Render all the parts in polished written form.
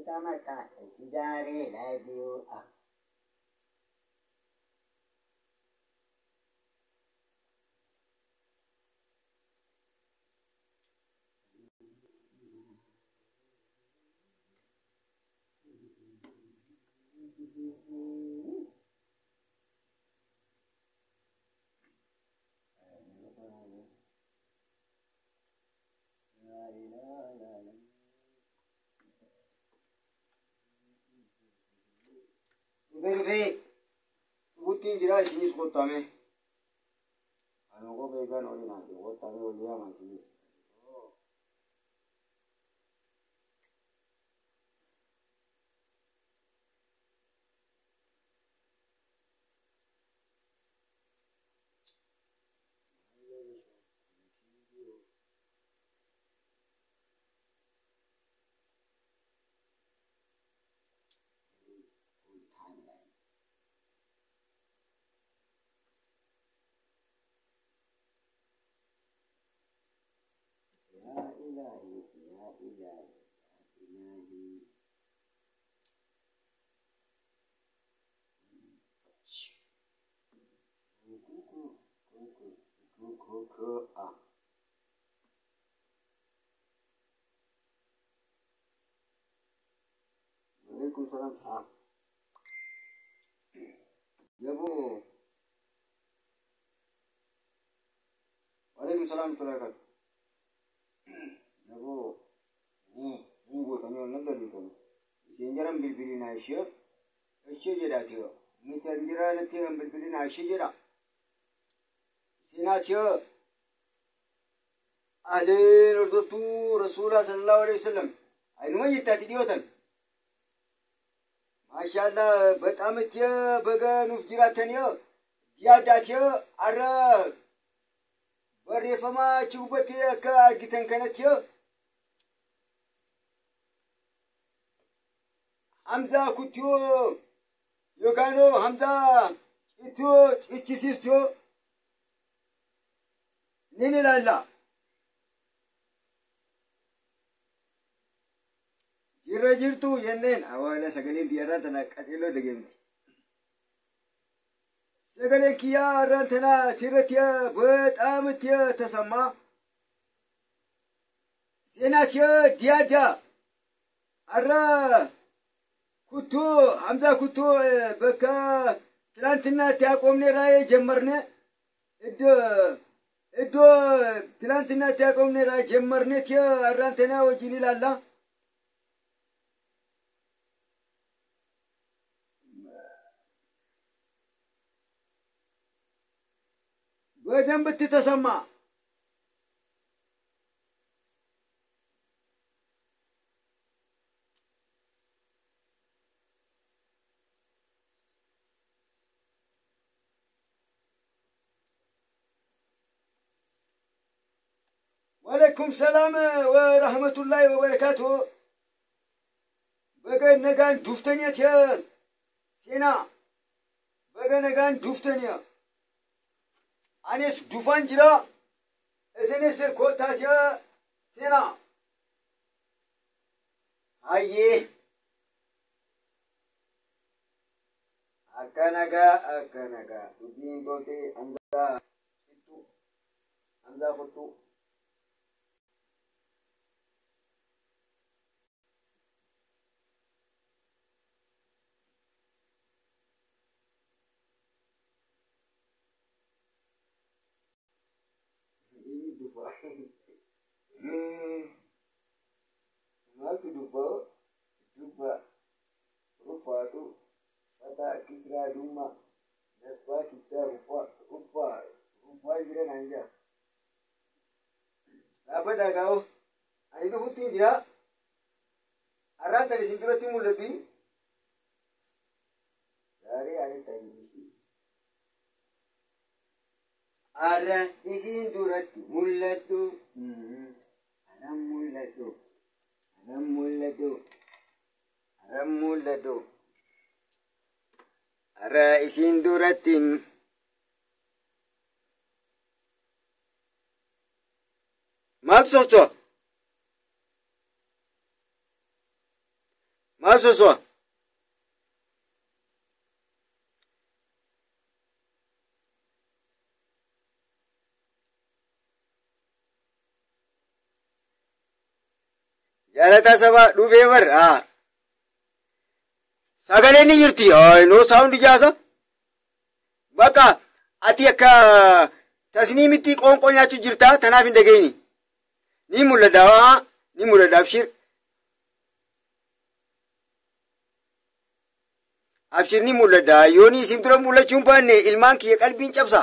mata istijare la biyu a Vedi, tutti in giro si scottame. Hanno come vegan ordinato, scottame vogliamo si. Waalaikumsalam. Ya Bu. Waalaikumsalam warahmatullahi wabarakatuh. Ya Bu. Ini buat kami orang dari itu. Senjaran bilbilin Aisyah. Aisyah jadi dia. Ini senjaran nanti bilbilin Aisyah jadi. Sinatnya. Alin urdutu Rasulullah sallallahu alaihi wasallam. Ainu ma yitati diotan. Masyaallah betamatya baga nufjiratanya. Diadatya ara barifama chubatiya ka gitan kanatya. Hamza kutyo yogano Hamza itu ichisisto nini lalla jirtu yenen awala sagalin biara tana katilo degemti sagale kiya rantana siratiya betamtiya tasama senatiya diada ara kutu Hamza kutu baka ትላንትና ታቆምኔ ራይ ጀመርነ እዶ ትላንትና ታቆምኔ ራይ ጀመርነ ተ አራንተና ወጂኒ ላላ በደንብ ተሰማ وعليكم السلام ورحمة الله وبركاته. بقى نجان دوفتنيا تيا سينا بقى نجان دوفتنيا أنيس دوفان جرا إذنيس كوتا تيا سينا هاي أكنجا تبين توتي أنزا فتو Aku dupa rufatu kata kisra duma nasba kita rufa jira nanja apa dah kau ani tu hutin jira arah dari sinturati mulabi dari ani tadi arah di sinturati mulatu Ramulado. Ara isin duratin. maal soso'a? Jaalataa sabaa dhufee marra. Sagaleen ni jirti. No saawundi jaasa. Bakka ati akka tasniimitti qoonqoo nyaachuu jirta tanaaf hin dhageenyi. Ni mul'ata ni mul'ata abshir. Abshir ni mul'ata. Yooni isin dura mul'achuu hin baanne ilmaan kiyya qalbiin cabsa.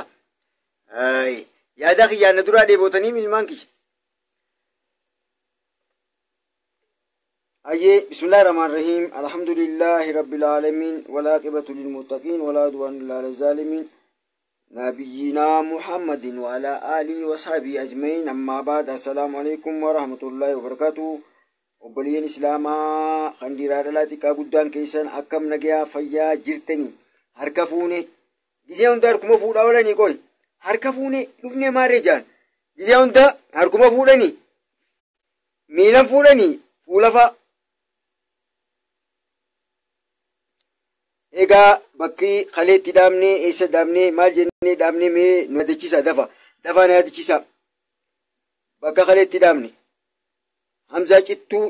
Yaada kiyyaana duraa dheebootanii ilmaan kiyya. أيه بسم الله الرحمن الرحيم الحمد لله رب العالمين والعاقبة للمتقين ولا عدوان إلا على الظالمين نبينا محمد وعلى آله وصحبه أجمعين أما بعد السلام عليكم ورحمة الله وبركاته وبلين إسلاما خندير رالاتي كابودان كيسان أكم نجيا فيا جرتني هركفوني جيون داركم فودا ولا نيكوي هركفوني نفني ما رجال جيون دا هركم فوداني ميلان فوداني فولفا Egaa bakki kaleetti dhaabnee eessa dhaabnee maal jennee dhaabnee mee nu yaadachiisa dafaa na yaadachiisa bakka kaleetti dhaabne hamzaa cittuu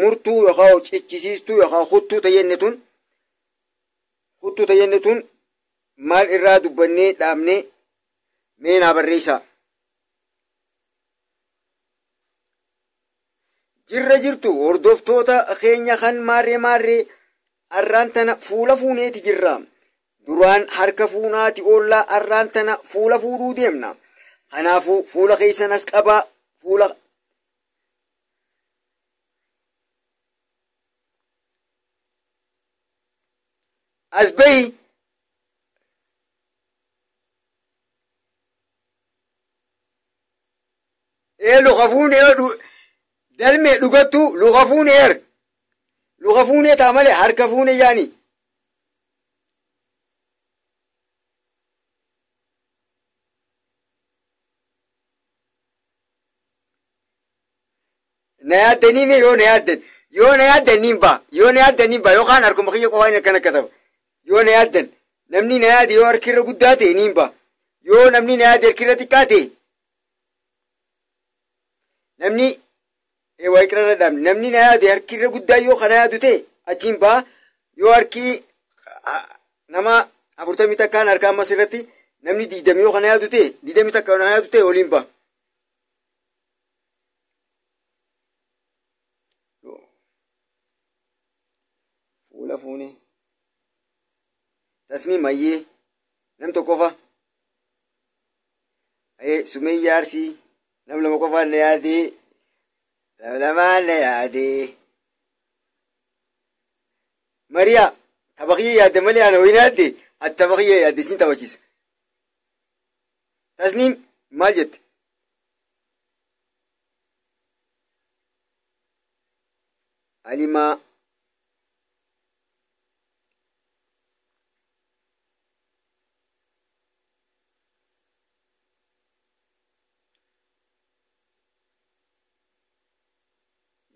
murtuu yookaan cichisiistuu yookaan huttuu tayyenne tun maal irraa dubbannee dhaabnee mee naa barreessaa. Jirra jirtu hordoftoota keenya kan maarree arraan tana fuula fuuneeti jirra. Duraan harka fuunaati oollaa arraan tana fuula fuudhuu deemna. Kanaafuu fuula keessanas qabaa fuula as bahi luka fuunee dalmee dhugattu luka fuunee luka fuunee taa malee harka fuunee yaani. Na yaaddanii mee yoo na yaaddan niin baa yookaan harkuma kiyya qofaa inni akkana kataba yoo na yaaddan namni na yaade yoo harkirra guddaa ta'e niin baa yoo namni na yaade harkirra xiqqaa ta'e namni waa iqrarra dhaabne namni na yaade harkirra guddaa yoo kana yaadu ta'e achiin baa yoo harki nama 40 takkaan harka ammas irratti namni 20 yoo kana yaadu ta'e 20 takkaan kana yaadu ta'e oliin baa. Fuula fuune tasni mayyee nam tokkofa Sumayyaa Arsii nam lama qofaan na yaadee lamaan na yaadee Mariyaa tabaqiyyee yaadde malee ana wayna yaadde ati tabaqiyyee yaadde siin taphachiisa. Tasniim maal jette? Alimaa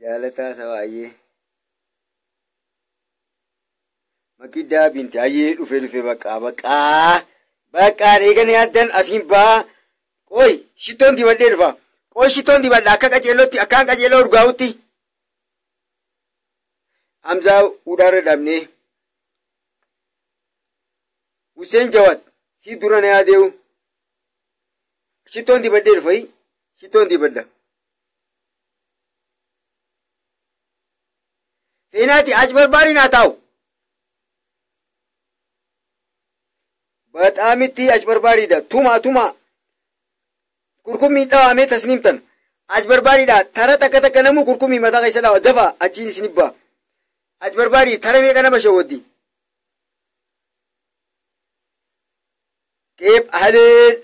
jaalataa sawaayee makiddaa binti ayyee dhufe baqqaan eegana yaaddan asiin baa qoy shittoon dibadhee dhufa qoy shittoon dibadha akka qaceellootti akkaan qaceelloo urgaa'utti hamzaa udhaarra dhabnee Hussein Jawad si dura na yaadeewu shittoon dibadhee dhufa shittoon dibadha. Seenaati achi barbaadi naa taa'u. Baxaamitti achi barbaadidha. Tuma. Kurkummii dhawaamee tasniimtan. Achi barbaadidha. Tara takka namuu kurkummii mataa keessa dhawa. Dafa achiin isin ibbaa. Achi barbaadi tara meeqa nama shawwaddi. Qeeb haleel.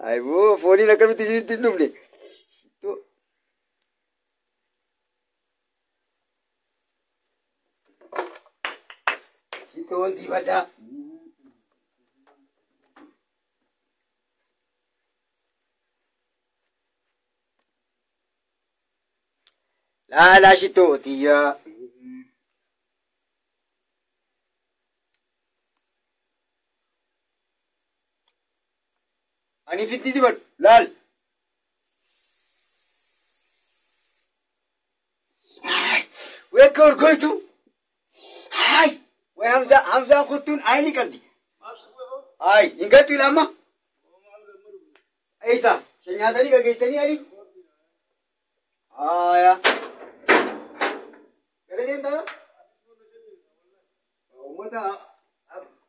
Aiboo fooliin akkamitti isinitti hin dhufne. Shittoon dibadhaa. laalaa shitootiyaa. Ani fitti dibadhu laal. Wekka urgoytu. Way Hamzaan kuttuun ayini qabdi. Hin gattu ilama. Eessa? Nyaatanii gaggeessanii ani. Galateen ta'a. Uummata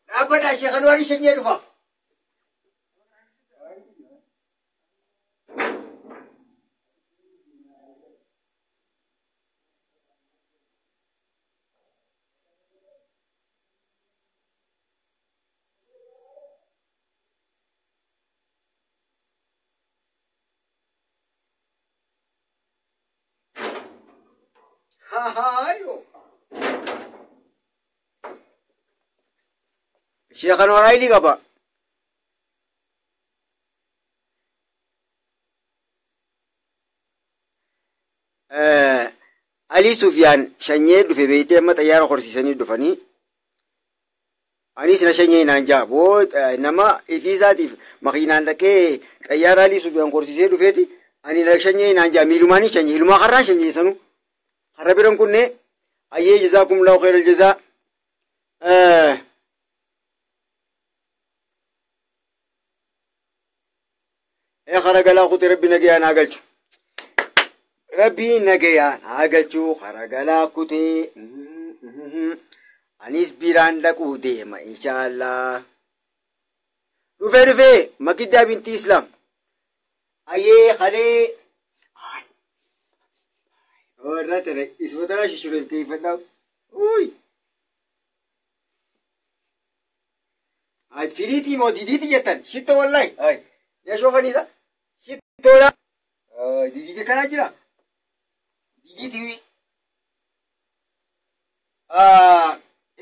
dhaabbadhaa ishee kan waan ishee dhufa. Sheekhan waraayini qaba. Alii Sufyaan shanyee dhufe beeytee amma xayyaara horsiisanii dhufanii. Anis na shanyee naan jaa boo nama ifiisaatiif makiinaan dhaqee xayyaara Alii Sufyaan horsiisee dhufeeti. Ani na shanyee naan jaa miilumaanii shanyee ilumaa karraan shanyee sanuu. Har'a biran kunne ayyee jazaakumullahu khairal jazaa. Kharagalaa kutee rabbi nagayaan haa galchu. Rabbi nagayaan haa galchu. Kharagalaa kutee. Anis biraan dhaquu deema inshaallah. Dhufee makiddaa binti Islaam. Ayyee kalee. Warra tere isbootara shishureef keeffadhaa. Firiitii moo didiiti jettan shittoo wallahi. Yaa shoofaniisa. Shittoodha. Didiiti kanaa jira. Didiiti.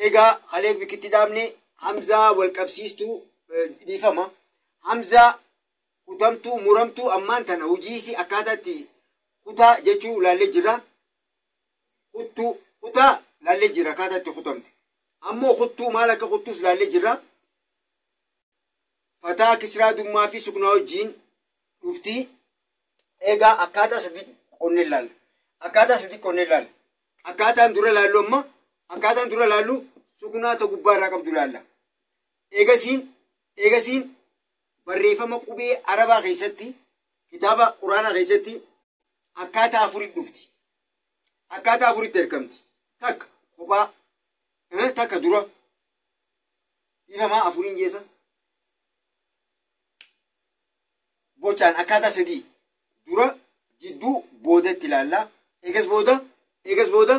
Egaa halee bikitti dhaabne Hamzaa wal qabsiistuu dhiifama. Hamzaa kutamtuu muramtuu ammaan tana hojiisi akkaataatti kutaa jechuu laallee jira. Kutaa laallee jira akkaataatti kutamte. Ammoo kuttuu maal akka kuttuus laallee jira. Fataa Kisraa Dummaa fi Suknaa wajjin dhufti. Egaa akkaataa sadi qonnee laalla. Akkaataan dura laallu amma akkaataan dura laallu Suknaa ta gubbaa irraa qabdu laalla. Eegasiin barreeffama qubee Arabaa keessatti kitaaba Quraanaa keessatti akkaataa afurit dhufti. Akkaataa afuritti ergamti. Takka kophaa takka dura dhiifamaa afuriin jeessa. Bochaan akkaataa sadii dura jidduu boodatti ilaallaa. Eegas booda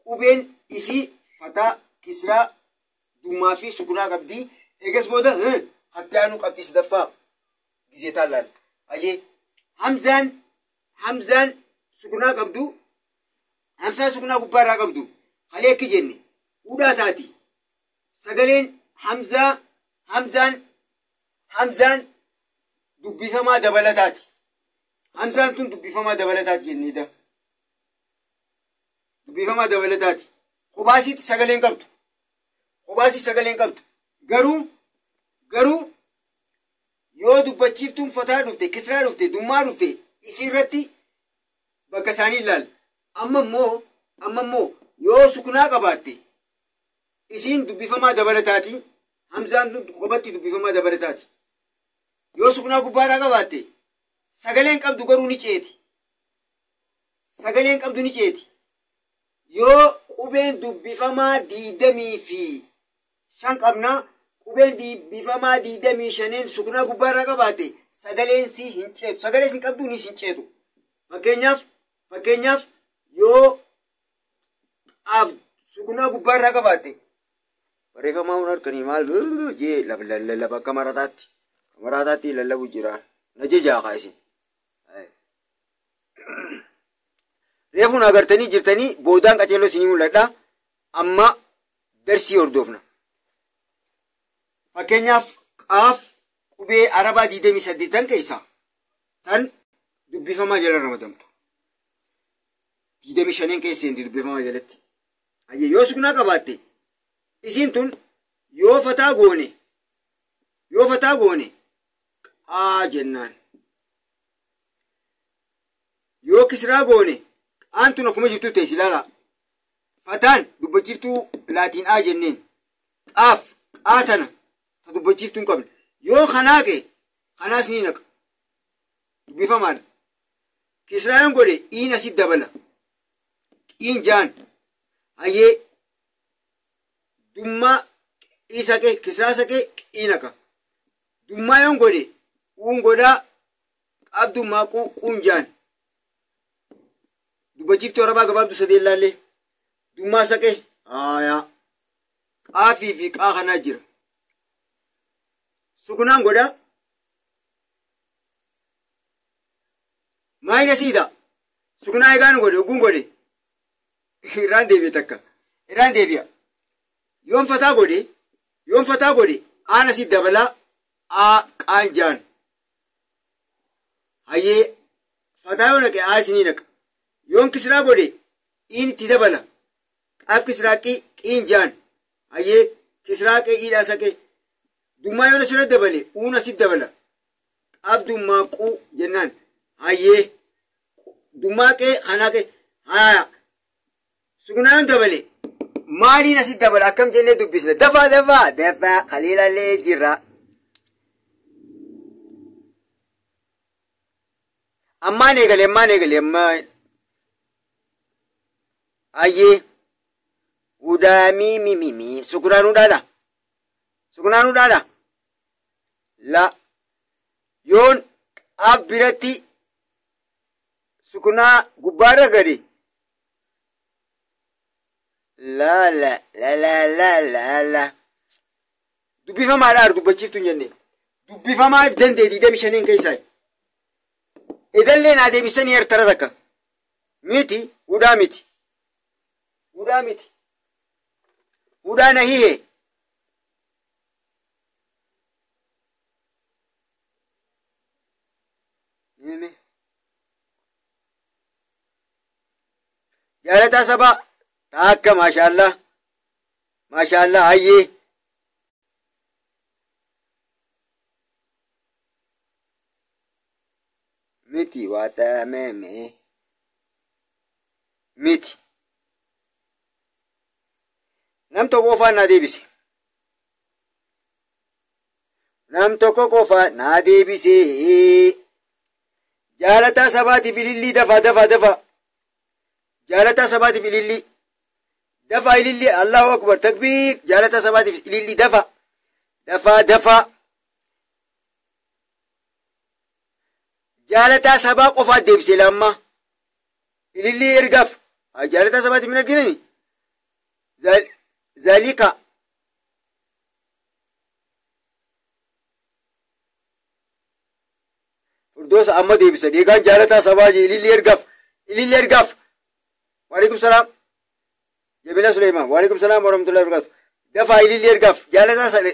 qubeen isii Fataa Kisraa Dummaa fi Suknaa qabdi. Eegas booda hatti aanu qabdi sadaffaa gizeetaa laalla. Ayyee Hamzaan Suknaa qabdu. Hamzaa Suknaa gubbaa irraa qabdu. Halee akki jenne hudhaa taati. Sagaleen Hamzaan dubbifamaa dabalataati. Hamzaan tun dubbifamaa dabalataati jenneedha. Dubbifamaa dabalataati. Kophaasitti sagaleen qabdu. Garuu yoo dubbachiiftuun Fataa dhufte, Kisraa dhufte, Dummaa dhufte isii irratti bakka isaanii ilaalla. Amma immoo yoo Suknaa qabaatte isiin dubbifamaa dabalataati. Hamzaan tun kophatti dubbifamaa dabalataati. Yoo Suknaa gubbaadhaa qabaatte sagaleen qabdu garuu ni ceeti. Yoo qubeen dubbifamaa 25 qabna qubeen dubbifamaa 25 Suknaa gubbaadhaa qabaatte sagaleen si hin ceetu. Sagalee sin qabdu ni sin ceetu. Fakkeenyaaf yoo Suknaa gubbaadhaa qabaatte barreeffamaa hun harkanii maal jee lallaba akka marataatti lallabu jira. Na jejaa kaasin. Reefuun agartanii jirtanii boodaan qaceelloo isinii mul'adha. Amma darsii hordofna. Fakkeenyaaf qaaf qubee Arabaa 28 keessaa tan dubbifamaa jala ramadamtu. 25 keessa inti dubbifama jalatti. Ayye yoo sukunaa qabaatte isin tun yoo fataa goone qaa jennaan. Yoo kisraa goone qaan tun akkuma jirtu teessi laala. Fataan dubbachiiftuu laatiin aa jenneen. Qaaf qaa tana ta dubbachiiftuu hin qabne. Yoo kanaaqe kanaas ni naqa. Dubbifamaadha. Kisraan godhe iin asit dabala. Qiin jaan. Hayyee dummaa isaqee kisraa saqee qii naqa. Dummaa yoon godhe uun godhaa qabdummaa quun jaan. Dubbachiiftuu arabaa gabaabdu sadeen laallee. Dummaa saqee aayaa. Qaafii fi qaa kanaa jira. Sukunaan godhaa. Maayina siida. Sukunaa egaan godhe oguun godhe. Irraan deebi'e takka. Irraan deebi'a. Yoon fataa godhe aan asit dabalaa aa qaan jaan. Hayyee fataa yoo naqe aa isinii naqa. Yoon kisraa godhe iin itti dabala. Qaaf kisraa qiin jaan. Hayyee kisraa qee'iidhaa saqee. Dummaa yoon asirra dabale uun asit dabala. Qaaf dummaa quu jennaan. Hayyee dummaa qee kanaa qee haaya. Sukunaa yoon dabale maaliin asit dabala akkam jennee dubbisna. Dafaa qaliilallee jirra. Ammaan eegale. Hayyee udaa mii sukunaan udhaadha. La yoon qaaf biratti sukunaa gubbaarra gadi. La. Dubbifamaadhaa dubbachiiftuun jenne. Dubbifamaaf dandee 25 keessaa. Edallee naa deebisanii hertara takka. Miti udhaa miti. Udhaa na hihe. Jaalataa sabaa taakka maashaallah hayyee. Miti waatameme miti. Nam tokko qofaa naa deebise. Jaalataa sabaatiif ilillii dafa. Jaalataa sabaatiif ilillii. Dafa ilillii Allahu akbar takbiir. Jaalataa sabaatiif ilillii dafa. Jaalataa sabaa qofaa deebise lamma. Ilillii ergaaf. Jaalataa sabaatiif hin arginani. Zalika. Furdoosa amma deebisa. Deegaan jaalataa sabaa ilillii ergaaf. Waalaikum salaam. Jamila Sulaiman. Waalaikum salaam warahmatullahi wabarakatuh. Dafa ilillii ergaaf. Jaalataa sadhe.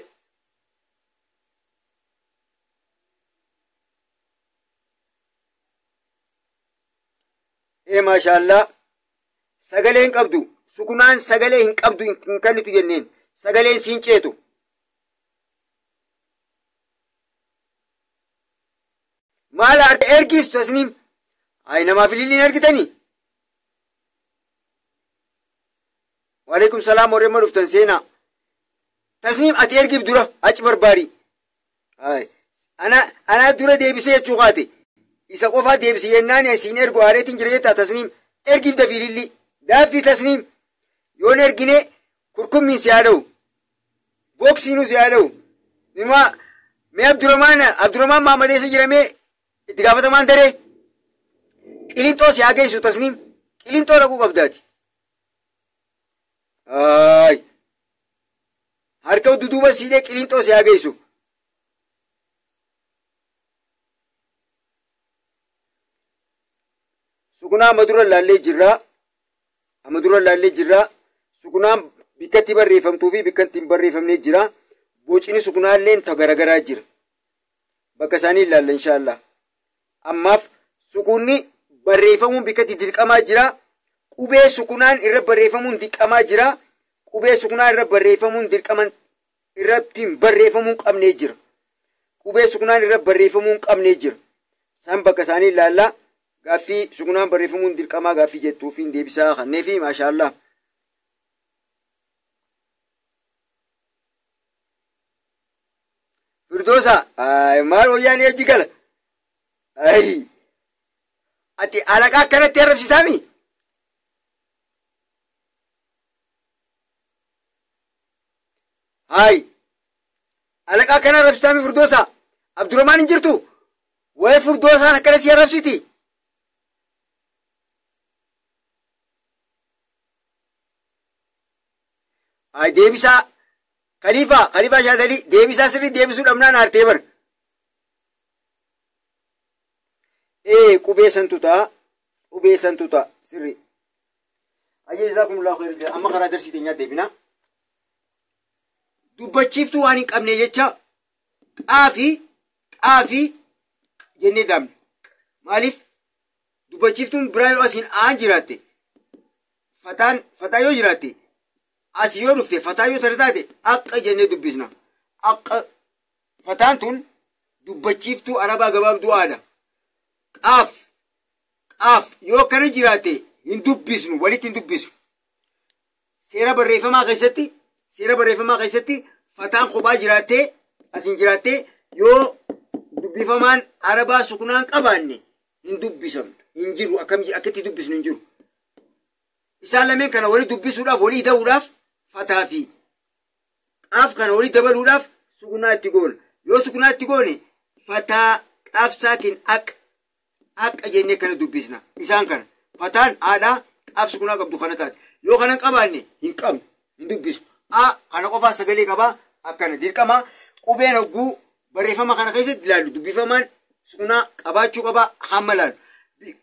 Maashaallah. Sagalee hin qabdu. Sukunaan sagalee hin qabdu hin kennitu jenneen. Sagaleen siin ceetu. Maal ergistu tasniim. Ay namaaf ililliin ergitanii. Waalaikum salaam warreen dhuftan seenaa. Tasniim ati ergiif dura achi barbaari. Ana dura deebisee jechuu kaate. Isa qofaa deebise yennaan asiin ergu aareetiin jira jettaa tasniim. Ergiif dafi ilillii. Daaffii tasniim. Yoon ergine kurkummiin si haadha'u. Booksiinuu si haadha'u. Mee Abdurrahmaan Maamadeessa jiramee itti gaafatamaan daree. Qilintoo si haa geessu tasniim. Qilintoo dhaquu qabdaati. Harka duduuba siidhee qilintoo si haa geessu. Sukunaa amma dura laallee jirra. Sukunaan bikkatti barreeffamtuu fi bikkatti hin barreeffamne jira. Bocini sukunaalleen ta garagaraa jira. Bakka isaanii ilaalla inshaallah. Ammaaf sukunni barreeffamuun bikkatti dirqamaa jira. qubee sukunaan irra barreeffamuun dirqamaa jira. Qubee sukunaa irra barreeffamuun dirqaman irratti barreeffamuun qabnee jira. Qubee sukunaan irra barreeffamuun qabnee jira. Isaan bakka isaanii ilaallaa. Gaaffii sukunaan barreeffamuun dirqamaa gaaffii jettuufiin deebisaa kannee fi maashaallah. Firdoosa maal wayyaan ejji gala? Ati alaqaa akkanatti arrabsitaami? Alaqaa akkana arrabsitaami Firdoosa? Abdurrahmaan hin jirtu? Waa'ee Firdoosaan akkana si arrabsiti? Deebisaa Khaliifaa Shaadalii deebisaa sirrii deebisuu dhabnaan aartee bar. Qubee santu ta'a sirrii. Jazaakumullahu khairan. Amma karaa darsii teenyaa deebina. Dubbachiiftuu waan hin qabne jecha qaafii jennee daamne. Maaliif dubbachiiftuun biraa yoo asiin aan jiraatte fataa yoo jiraatte asii yoo dhufte fataa yoo taate akka jennee dubbisna. Akka fataan tun dubbachiiftuu arabaa gabaabduu aada. Qaaf yoo kana jiraatte hin dubbisnu, walitti hin dubbisnu. Seera barreeffamaa keessatti fataan kophaa jiraattee asiin jiraattee yoo dubbifamaan arabaa sukunaan qabaanne hin dubbisamnu. Hin jiru akkatti dubbisnu hin jiru. Isaan lameen kana walii dubbisuudhaaf walii ta'uudhaaf fataa fi qaaf kana walii dabaluudhaaf sukunaa itti goona. Yoo sukunaa itti goone fataa qaaf saakin akka jennee kana dubbisna. Isaan kana fataan haadhaa qaaf sukunaa qabdu kana taate. Yoo kana qabaanne hin qabnu hin dubbisnu. Kana qofaa sagalee qabaa akkana dirqama qubeen hogguu barreeffama kana keessatti ilaallu dubbifamaan sukunaa qabaachuu qabaa hamma ilaallu.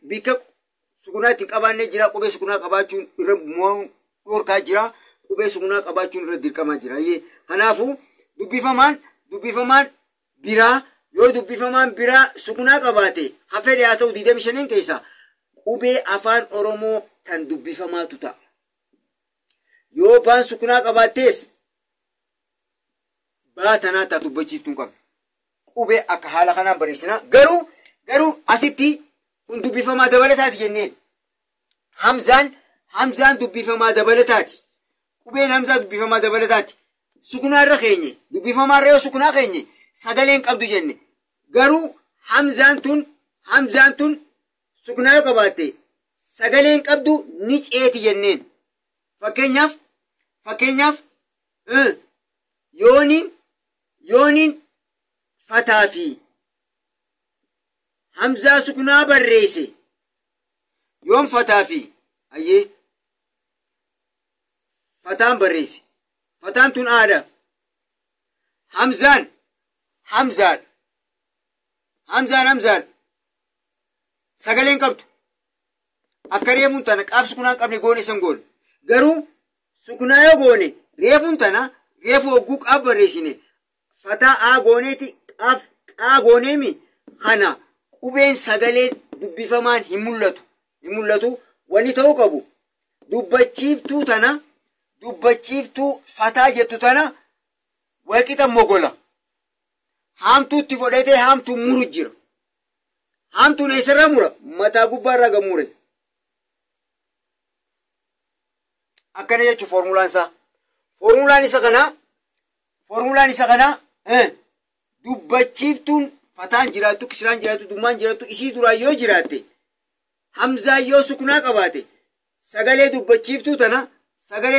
Bikka sukunaa ittiin qabaannee jira qubee sukunaa qabaachuun irra dhorkaa jira. Qubee sukunaa qabaachuun irra dirqamaa jira. Kanaafuu dubbifamaan biraa yoo dubbifamaan biraa sukunaa qabaate hafedhe haa ta'u 25 keessaa qubee afaan Oromoo tan dubbifamaatu ta'a. Yoo baan sukunaa qabaattees baatanaa ta'a dubbachiiftuun qabna. Qubee akka haala kanaan barreessina. Garuu asitti kun dubbifamaa dabalataati jenneen. Hamzaan dubbifamaa dabalataati. Qubeen hamzaa dubbifamaa dabalataati. Sukunaa irra keenye dubbifamaa irra yoo sukunaa keenye sagaleen qabdu jenne. Garuu hamzaan tun sukunaa yoo qabaatte sagaleen qabdu ni ceeti jenneen. Fakkeenyaaf yooniin fataa fi hamzaa sukunaa barreesse yoon fataa fi fataan barreesse fataan tun aada hamzaan sagaleen qabdu akka reefuun tana qaaf sukunaan qabne goone san goone. Garuu sukunaa yoo goone reefuun tana reefu hogguu qaaf barreessine fataa aa gooneeti qaa gooneemi kana qubeen sagaleen dubbifamaan hin mul'atu. Wanni ta'uu qabu dubbachiiftuu fataa jettu tana walqixa mogola. Haamtuutti fudhatee haamtuun muru jira. Haamtuun eessarraa mura? Mataa gubbaarraa gad mure. Akkana jechuun formulaan isaa. Formulaan isa kanaa dubbachiiftuun fataan jiraattu, kisiraan jiraattu, dummaan jiraattu isii duraan yoo jiraatte hamzaa yoo sukunaa qabaate sagalee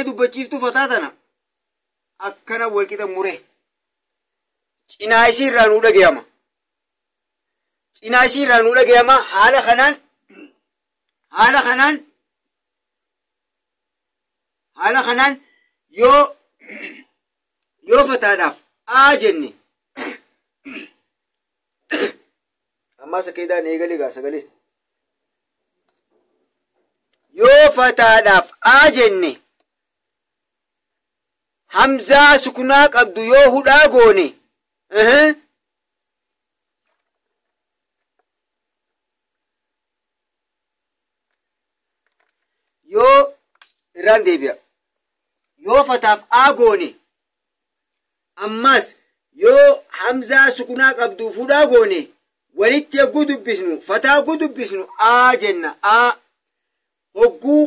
dubbachiiftuu fataa tana akkana walqixa mure. Cinaa isii irraa nuu dhagayama. Haala kanaan yoo fataadhaaf jenne ammaa sakeedaan eegalee gaa sagalee. Yoo fataadhaaf jenne hamzaa sukunaa qabdu yoo hudhaa goone yoo irraan deebi'a. Yoo fataaf aagoone ammas yoo hamzaa sukunaa qabdu fuudhaa goone walitti hogguu dubbisnu fataa hogguu dubbisnu aa jenna. Aa hogguu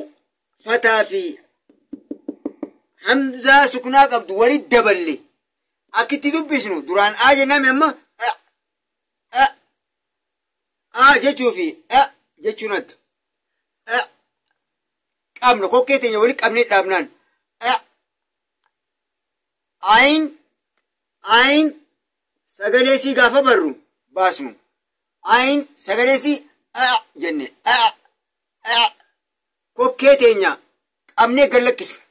fataa fi hamzaa sukunaa qabdu walitti daballe akkitti dubbisnu duraan aa jenname amma aa jechuu fi jechuun adda. Qabna kokkee teenya walitti qabnee dhaabnaan ayin sagalee sii gaafa barru baasnu ayin sagalee sii jenne kokkee teenya qabnee gallakkisna.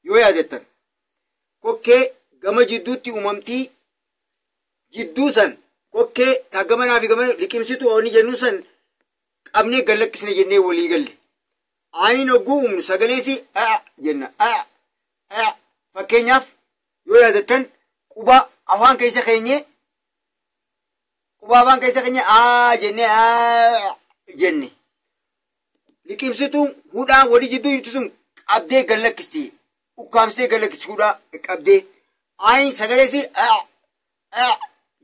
Yoo yaadattan kokkee gama jidduutti uumamtii jidduu san kokkee taggamanaa fi gama liqimsitu ooni jennu san qabnee gallakkisna jennee walii galle. Ayin hogguu uumnu sagalee sii jenna. Fakkeenyaaf yoo yaadattan quba afaan keessa keenye jenne liqimsituun hudhaan walii jidduu jirtu sun qabdee gallakkisti ukkaamsitee gallakkisti hudhaa qabdee ayin sagalee sii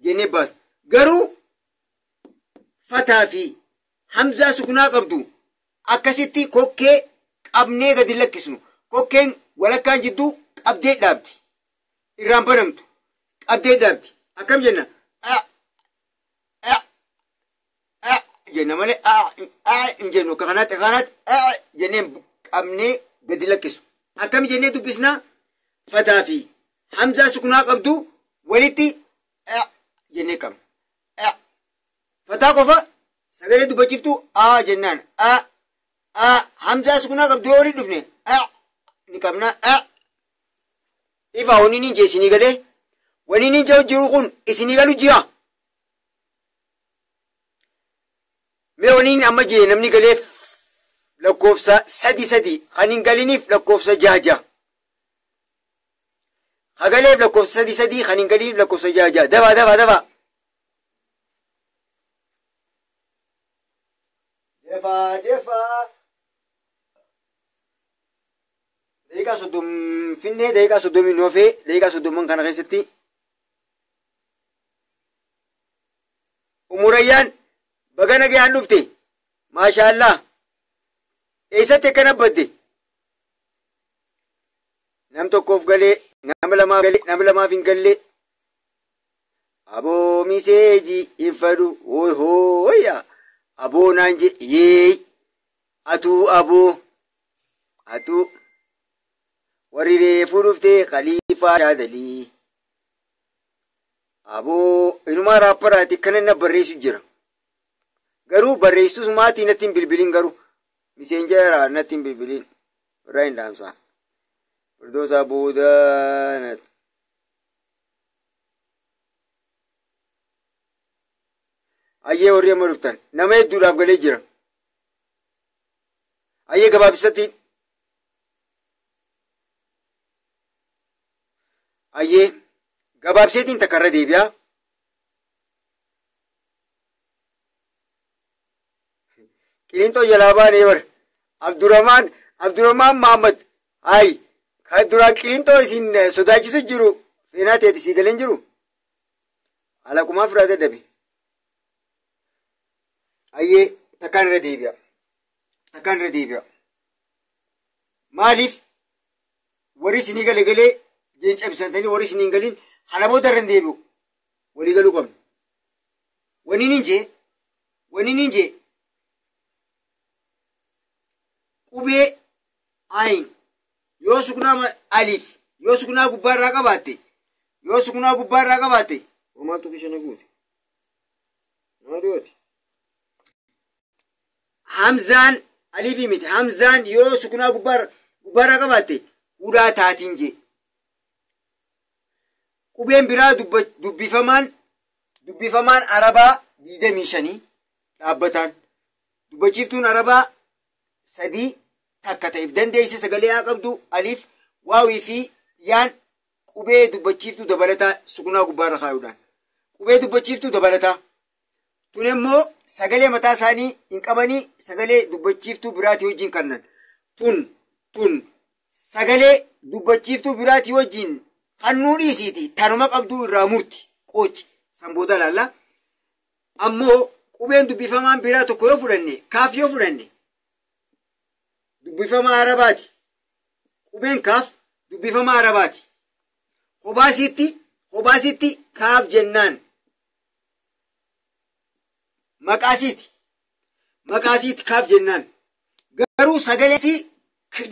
jennee baas. Garuu fataa fi hamzaa sukunaa qabdu akkasitti kokkee qabnee gadi lakkisnu. Kokkeen walakkaan jidduu qabdee dhaabdi. Irraan banamtu qabdee dhaabdi. Akkam jenna jenna malee hin jennu. Akka kanaatti jennee qabnee gadi lakkisu. Akkam jennee dubbisnaa fataa fi hamzaa sukunaa qabdu walitti jennee qabna. Fataa qofa sagalee dubbachiiftu jennaan hamzaa sukunaa qabdu yoo walitti dhufne ni qabna. Ifa waniin hin jee isinii galee waniin hin jee jiru kun isinii galu jira. Mee waniin amma jee namni galeef lakkoofsa sadi kan hin galiniif lakkoofsa jaha. Hagaleef lakkoofsa sadi kan hin galiniif lakkoofsa jaha. Daba. Defa. Daqiiqaa 30 finnee daqiiqaa 30 noofee daqiiqaa 30 kana keessatti umurayyaan baga nagayaan dhufte maashaallah eessatti akkana badde nam tokkoof galee nam lamaaf hin galle aboo miseeji hin fadhu hooya aboo naan je yeey atuu aboo atuu warri reefuu dhuftee khaliifaa yaadalii aboo inumaa raapparaati kana na barreessu jira. Garuu barreessitus maatii natti hin bilbilin garuu miseenjara natti hin bilbilin irraa hin dhaamsaa firdoosaa boodanat ayyee warri amma dhuftan nama hedduudhaaf galee jira. Ayyee gabaabsatti ayyee gabaabseetiin takka irra deebi'aa. Qiliinxoo jalaa baanee bar Abdurrahmaan Mahammad kan duraan qiliinxoo isin sodaachisu jiru feenaa ta'eeti sii galeen jiru alaqumaa firaa dadhabe. Ayyee takkaan irra deebi'a. Maaliif warri isinii galee jeenca bisantanii warri isin hin galin kana booda irra hin deebi'u walii galuu qabna. Waniin hin jee qubee ayin yoo sukunaa aliif yoo sukunaa gubbaarraa qabaatte homaatu kishana guute naadiyooti. Hamzaan aliifii miti hamzaan yoo sukunaa gubbaarraa qabaatte hudhaa taatiin jee. Qubeen biraa dubbifamaan arabaa 25 dhaabbataan dubbachiiftuun arabaa 3 takka ta'eef dandeesse sagalee haa qabdu aliif waawii fi yaan qubee dubbachiiftuu dabalataa sukunaa gubbaarra kaayuudhaan qubee dubbachiiftuu dabalataa tun immoo sagalee mataa isaanii hin qabanii sagalee dubbachiiftuu biraatii wajjin kannan tun sagalee dubbachiiftuu biraatii wajjin kannuu dhiisiiti tanuma qabduu irraa murti qoochi sanbooda laalla. Ammoo qubeen dubbifamaan biraa tokko yoo fudhanne kaaf yoo fudhanne dubbifamaa arabaati. Qubeen kaaf dubbifamaa arabaati. Hobaasitti kaaf jennaan. Maqaasiiti kaaf jennaan. Garuu sagaleesii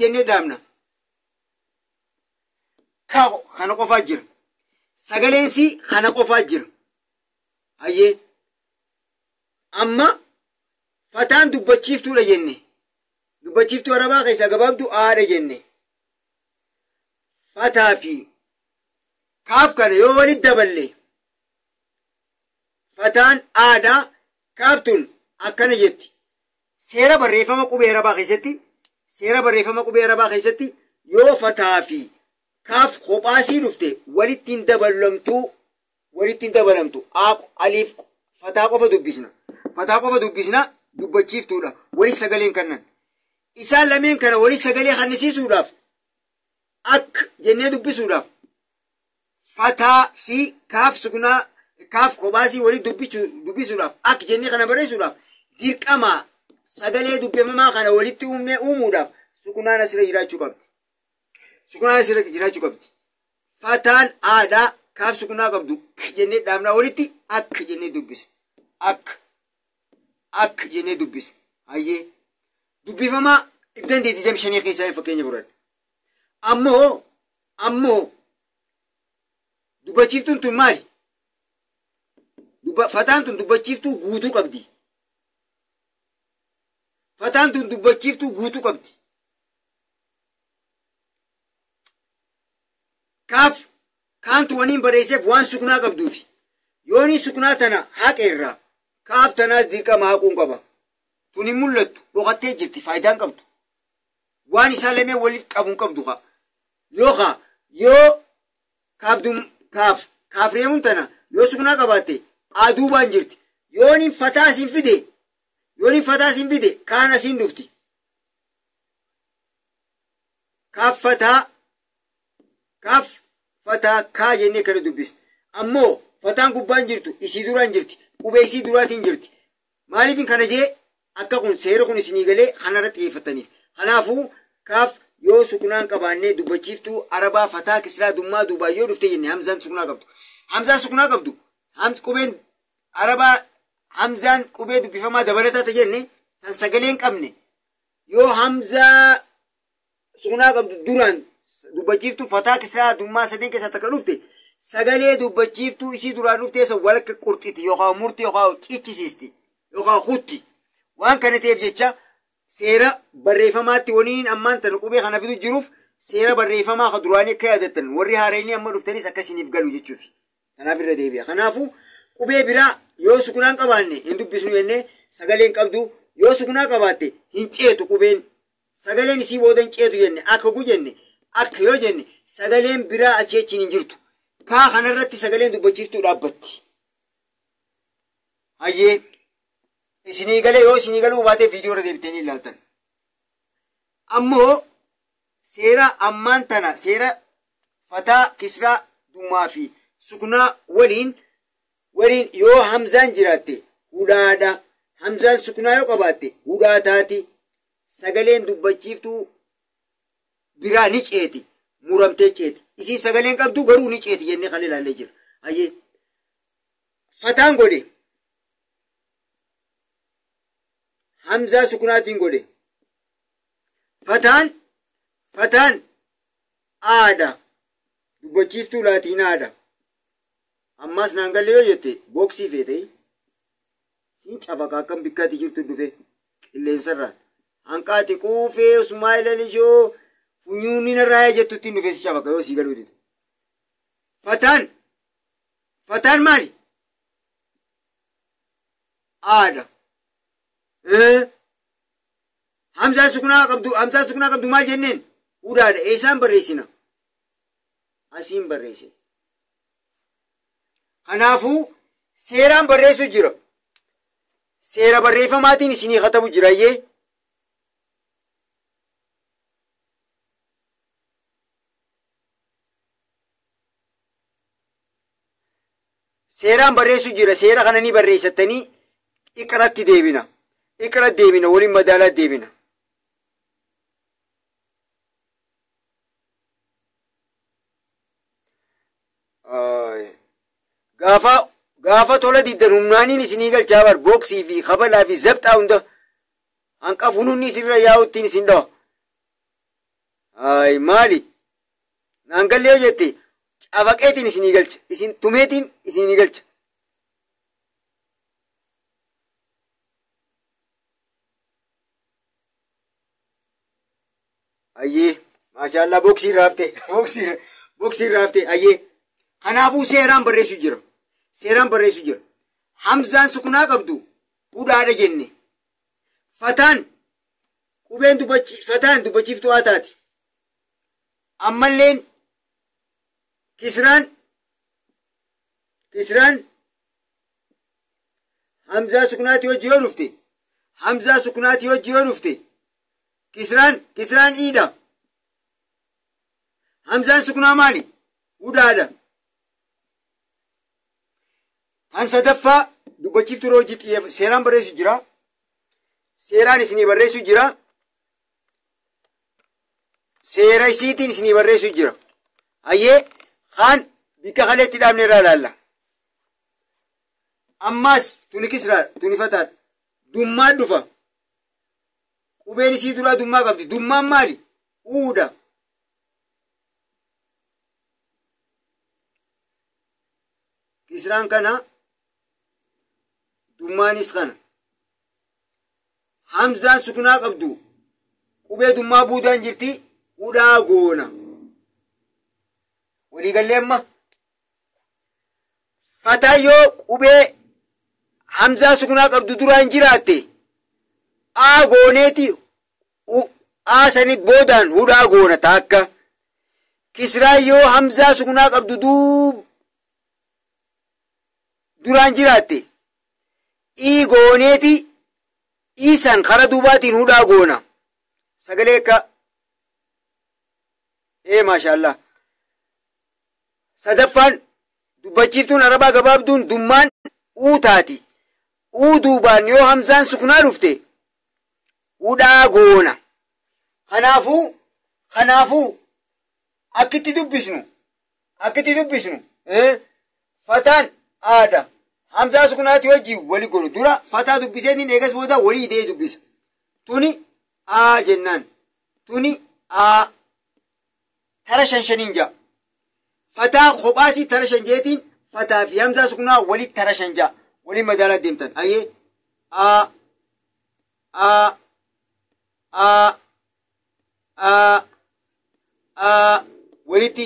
jennee dhaabna. Kana qofaa jira. Sagaleensi kana qofaa jira. Hayyee. Amma fataan dubbachiiftuudha jenne. Dubbachiiftuu arabaa keessaa gabaabduu aada jenne. Fataa fi kaaf kana yoo walitti daballe fataan aadaa kaaftun akkana jetti. Seera barreeffama qubee arabaa keessatti yoo fataa fi kaaf kophaasii dhufte walitti hin dabalamtu aliif fataa qofa dubbisna. Fataa qofa dubbisna dubbachiiftuudha. Walis sagaleen kannan. Isaan lameen kana walis sagalee hannisiisuudhaaf akka jennee dubbisuudhaaf fataa fi kaaf sukunaa kaaf kophaasii walit dubbisuudhaaf akka jennee kana barreessuudhaaf dirqama sagalee dubbifamaa kana walitti uumuudhaaf sukunaan asirra jiraachuu qabdi. Fataan aadaa kaaf sukunaa qabdu jennee dhaabnaa walitti akka jennee dubbisna. Akka jennee dubbisna. Hayyee dubbifamaa 225 keessaa fakkeenya fudhanna. Ammoo dubbachiiftuun tun maali? Fataan tun dubbachiiftuu guutuu qabdi. Kaantu waniin barreesseef waan sukunaa qabduufi yooni sukunaa tana haqeerraa kaaf tanaas dirqama haquun qaba. Tun hin mul'attu dhokattee jirti faayidaan qabdu. Waan isaa lameen walitti qabuun qabdu yoo kaaf reemuun tana yoo sukunaa qabaatte aduubaan jirti. Yooni fataa siin fide kaan asiin dhufti. Kaaf fataa kaa jennee kana dubbisna. Ammoo fataan gubbaan jirtu isii duraan jirti. Qubee isii duraatiin jirti. Maaliifin kana jee akka kun seera kun isinii galee kanarratti xiyyeeffataniif. Kanaafuu kaaf yoo sukunaan qabaannee dubbachiiftuu arabaa fataa kisraa dummaa duubaa yoo dhufte jenne hamzaan sukunaa qabdu. Qubeen arabaa hamzaan qubee dubbifamaa dabalataa ta jenne kan sagaleen qabne yoo hamzaa sukunaa qabdu duraan dubbachiiftuu fataa kisraa dummaa sadeen keessaa takka dhufte sagalee dubbachiiftuu isii duraan dhufte san walakka qurxiti yookaan murti yookaan cichisiisti yookaan hutti. Waan kana ta'eef jecha seera barreeffamaatti waniin ammaan tana qubee kana fidu jiruuf seera barreeffamaa ka duraanii akka yaadattan warri haareenii amma dhuftanis akkasiniif galu jechuuf. Kanaaf irra deebi'a. Kanaafuu qubee biraa yoo sukunaan qabaanne hin dubbisnu jennee sagaleen qabdu yoo sukunaa qabaatte hin ceetu qubeen sagaleen isii booda hin ceetu jenne akka jenne akka yoo jenne sagaleen biraa achii achiin hin jirtu. Kaa kanarratti sagaleen dubbachiiftuu dhaabbatti. Hayyee isinii galee yoo isinii galuu baatee viidiyoo irra deebitanii ilaaltan. Ammoo seera ammaan tana seera fataa kisraa dummaa fi sukunaa waliin yoo hamzaan jiraatte hudhaadha. Hamzaan sukunaa yoo qabaatte hudhaa taati. Sagaleen dubbachiiftuu biraa ni ceeti. Muramtee ceeti. Isiin sagaleen qabdu garuu ni ceeti jennee kan ilaallee jira. Hayyee fataan godhe hamzaa sukunaatiin godhe fataan aada dubbachiiftuu laatiin aada. Ammas naan galle yoo jette booksii feetee siin cafaqa akkam bikkaatti jirtu dhufe qilleensarraan hanqaati quufee usumaa ilaalishoo funyuunni narraa jettutti dhufe si cafaqa yoo sii galuu dide. Fataan maali? Aada. Hamzaan sukunaa qabdu maal jenneen? Hudhaadha. Eessaan barreessina? Asiin barreessina. Kanaafuu seeraan barreessu jira. Seera barreeffamaatiin isinii katabu jirayyee. seeraan barreessu jira. Seera kana ni barreessatanii iqratti deebina. Iqratti deebina, waliin madaalaa deebina. Gaafa tola diddan humnaaniin isinii galchaa bar booksii fi kabalaa fi zabxaa hunda hanqafuun hunni isinirra yaa'uttiin isin dhawa. Maali? Naan gallee yoo jette cafaqeetiin isinii galcha. Isin tumeetiin isinii galcha. Ayyee maashaallah booksii raafte booksii raafte ayyee. Kanaafuu seeraan barreessu jira. Seeraan barreessu jira. Hamzaan sukunaa qabdu hudhaadha jenne. Fataan qubeen fataan dubbachiiftuu haa taati. Ammalleen kisraan hamzaa sukunaati hojii yoo dhufte. Hamzaa sukunaati hojii yoo dhufte. Kisraan iidha. Hamzaan sukunaa maali? Hudhaadha. Kan sadaffaa dubbachiiftuu hojii xiyyeeffatu seeraan barreessu jira. Seeraan isinii barreessu jira. Seera isiitiin isinii barreessu jira. Ayyee kaan bikka kaleetti dhaabne irraa ilaalla. Ammaas tuni kisraadha, tuni fataadha. Dummaan dhufa. Qubeen isii duraa dummaa qabdi. Dummaan maali? Uudha. Kisraan kana dummaanis kana. Hamzaan sukunaa qabdu qubee dummaa buudaan jirti hudhaa goona. Waliigallee amma fataa yoo qubee hamzaa sukunaa qabdu duraan jiraatte aa gooneeti aasanit boodaan hudhaa goona taakka. Kisraa yoo hamzaa sukunaa qabdu duraan jiraatte ii gooneeti isan kara duubaatiin hudhaa goona. Sagalee akka maashaallah. Sadaffaan dubbachiiftuun arabaa gabaabduun dummaan uu taati. Uu duubaan yoo hamzaan sukunaa dhufte hudhaa goona. Kanaafuu akkitti dubbisnu fataan aada. Hamzaa sukunaati hojii wali godhu dura fataa dubbiseetiin eegas booda walii hidhee dubbisa. Tuni aa jennaan. Tuni aa tara shaniin ja'a. Fataa kophaasii tara shan jeetiin fataa fi hamzaa sukunaa walitti tara shan ja'a. Waliin madaalaa deemtan. Ayyee aa walitti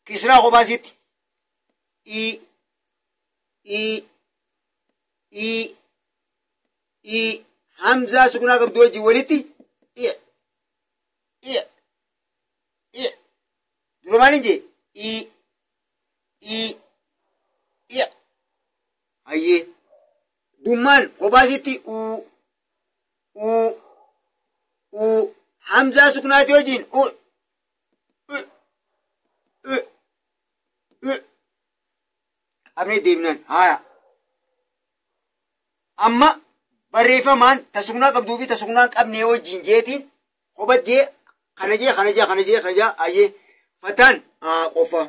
kisraa kophaasitti hamzaa sukunaa qabdu wajji walitti dura maaliin jee ayyee dummaan kophaasitti hamzaa sukunaati wajjiin qabnee deemnaan haaya. Amma barreeffamaan tasuknaa qabduu fi tasuknaa qabnee wajjiin jeetiin kophat jee kana jee ayyee fataan qofa.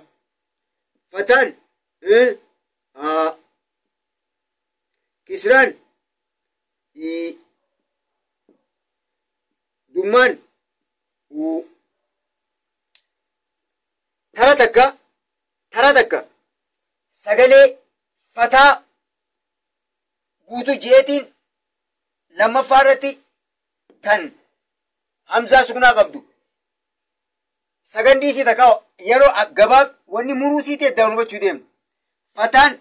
Fataan kisraan dummaan tara takka sagalee fataa guutuu jeetiin lammaffaa irratti kan hamzaa sukunaa qabdu sagandii isii takka yeroo gabaab wanni muruu isii ta'e iddaan hubachuu deemna. Fataan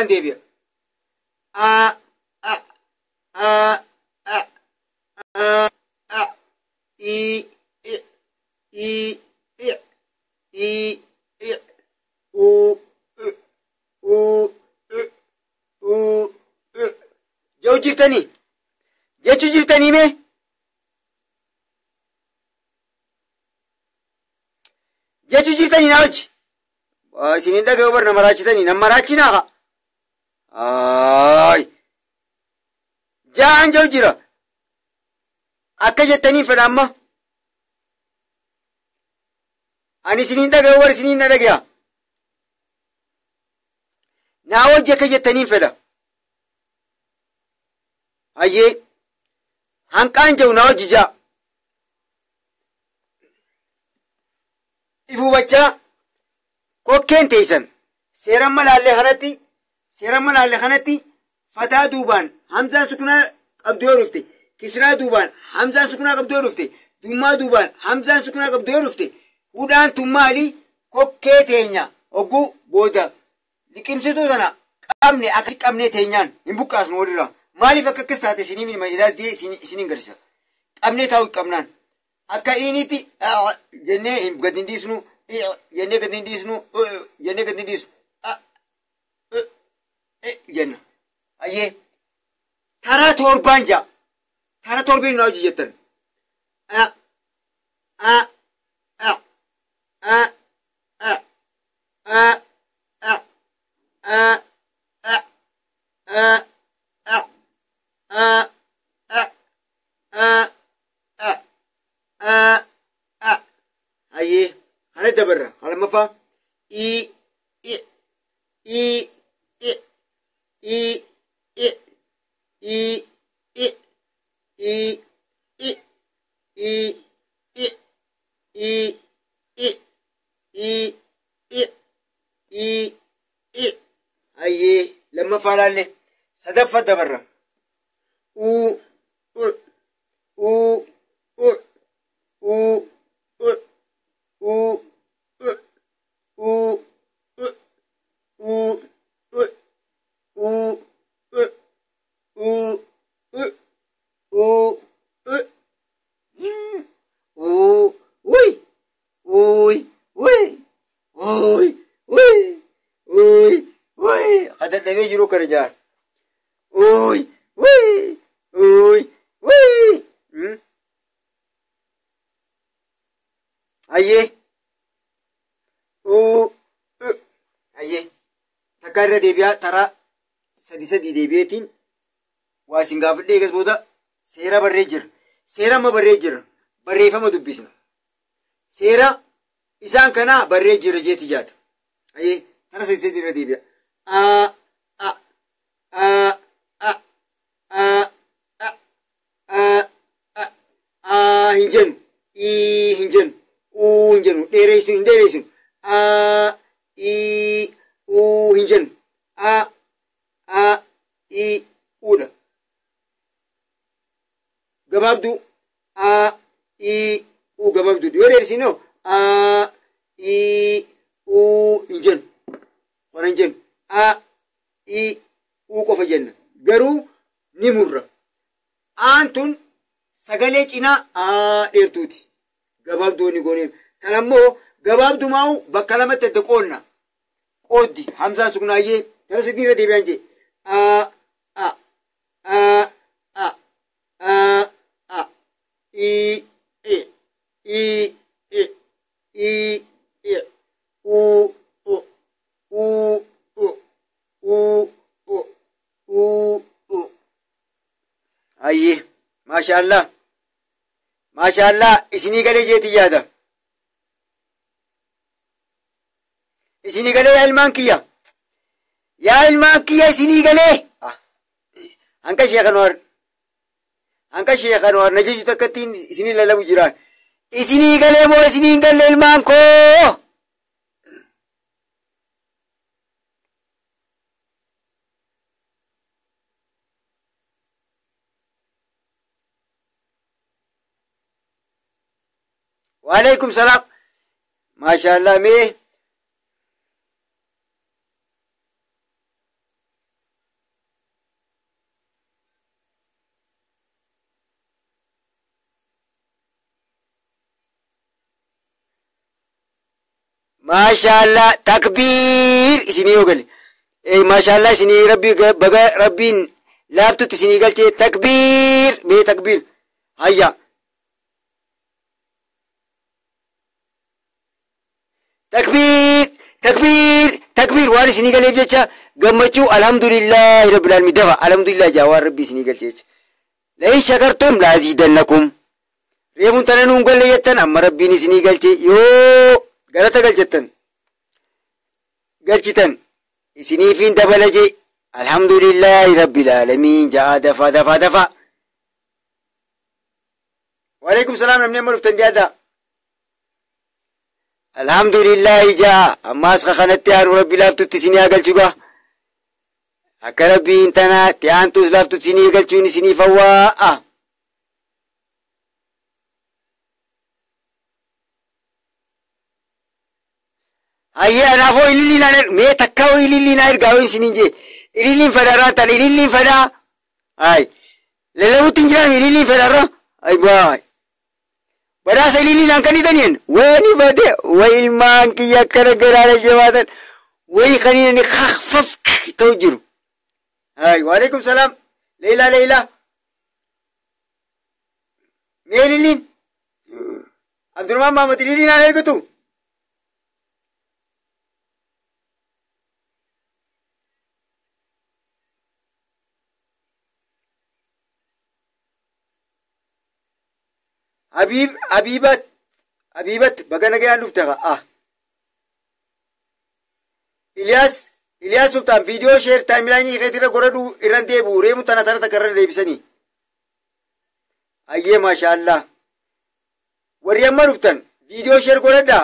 duraan deebi'a. A a a a a a I I I I I U U U Jau jirtanii jechuu jirtanii mee jechuu jirtanii naa hojii isinin dhaga'u bar na maraachitanii na maraachinaa haa ay ja'an jau jira akka jettanii fedha amma ani isinin dhaga'u bar isinin na dhaga'a naa hojii akka jettanii fedha ayyee hanqaan jau naa hojii jaa ifubachaa kokkeen teeysan seeran malaalle kanatti fataa duubaan hamzaa sukunaa qabdu yoo dhufte kisraa duubaan hamzaa sukunaa qabdu yoo dhufte dummaa duubaan hamzaa sukunaa qabdu yoo dhufte hudhaan tun maali kokkee teenya hogguu booda liqimsituu sana qabne akkasi qabnee teenyaan hin buqqaasnu walirraa maaliif akka akkas taate isinii minima idaasdee isinin garisa qabnee taa'u qabnaan akka initti jennee gad hin dhiisnu jennee gad hin dhiisnu jennee gad hin dhiisnu jenna ayyee taraa torbaan ja'a taraa torbeen naa hojii jettan ayyee kana dabarra kana maffaa ayyee lammaffaa laalle sadaffaa dabarra kadadhabee jiru kana jaar ayyee ayyee takka irra deebi'aa taraa sadi deebi'eetiin waa isin gaafadhee eegas booda seera barree jira seera amma barree jira barreeffama dubbisna seera isaan kanaa barree jira jeeti jaata ayyee tara sadi irra deebi'a hin jennu hin jennu hin jennu dheereessinu hin dheereessinu hin jennu uudha gabaabduu gabaabduu yoo dheeressinoo hin jennu wana hin jennu qofa jenna garuu ni murra aantun sagalee cinaa dheertuuti gabaabduu ni gooneen tan ammoo gabaabdumaa'u bakka lamatti adda qoonna qooddi hamzaa sugnaayyee tara sidii irra deebi'an jee ayyee maashaallah isinii galee jeeti yaada isinii galee yaa ilmaan kiyya isinii galee hanka sheekanwar na jechu takkattiin isinii lalabu jiraan isinii galee moo isinii hin galle ilmaan koo وعليكم السلام ما شاء الله ميه maashaallah takbiir isinii ogale maashaallah isinii rabbi baga rabbiin laaftutti isinii galchee takbiir mee takbiir hayya takbiir takbiir takbiir waan isinii galeef jecha gammachuu alhamdulillahi rabbil alamin dafa alhamdulillah jaawaan rabbi isinii galchee la'in shakartum laaziidannakum reefuun tana nuun galle jettan amma rabbiin isinii galchee yoo galata galchitan isiniifiin dabala jee alhamdulillahi rabbil alamin jaa dafa waalaikum salaam namni amma dhuftan dhiyaadha alhamdulillahi jaa ammaas kanatti aanu rabbi laaftutti isinii galchuga akka rabbiin tana ti'aantuus laaftutti isinii galchuun isinii fawwaa'a ayye anaafoo ililliin mee takkaa ililliin ergaa isiniin jee ililliin fedharraa tan ililliin fedhaa ay lallabuttiin jiraan ililliin fedharraa ay baay badhaasa ililliin an kanitaniin wani bade way ilmaan kiyya akkana garaana jabaatan way kaniinani khafaf ta'u jiru ay waalaikum salaam leila mee ililliin abdurrahman mahamad ililliin an ergatu Habibat bagana gayaan dhufte Ilyas Sultan video share timeline keetira goradu irran deebu reemu tana takarra deebisanii ayyee maashaallah warri amma dhuftan video share goradda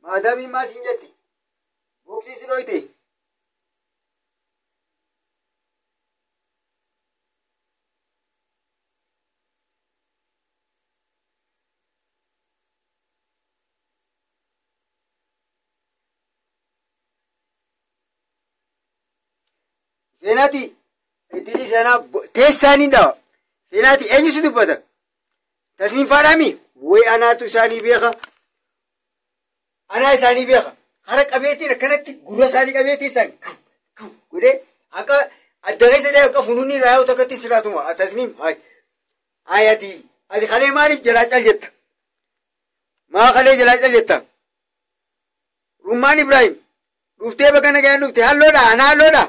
maadaamiin maasiin jetti boksii si dhoyte Senati idili sana testani da senati enyu situ pada tasnim farami way anatu sani beka ana sani beka harak abeti kanatti gurra sani abeti san gude aka adare sede aka fununi rayo takati siratuma tasnim hay ayati azi khale mari jalachal jetta ma khale jalachal jetta Rumman Ibrahim dufte bagana gayan dufte halloda ana halloda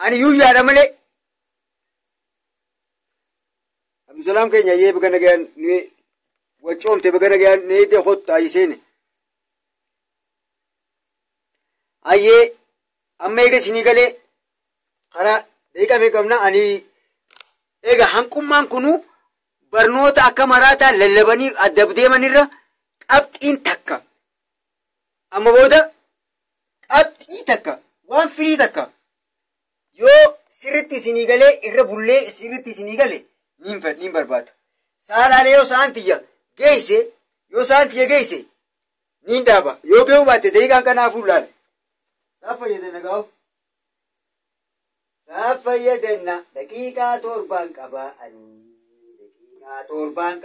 ani yuya da male Abdulsalam kenya ye bagana gan ni wachomte bagana gan ne de khot ayisene aye amme ga sinigale khara deika me kamna ani ega hankumman kunu barnoota akka marata lallabani adabde manirra qabxin takka amma boda qabxi takka waan firi takka yoo sirritti isinii galee irra bullee sirritti isinii gale niin barbaada saalaalee yoo saantiyya geeyse yoo saantiyya geeyse niin dhaaba yoo geewu baatte deegaan kanaafuu laala saaf fayyadana gaa'u saaf fayyadana daqiiqaa torbaan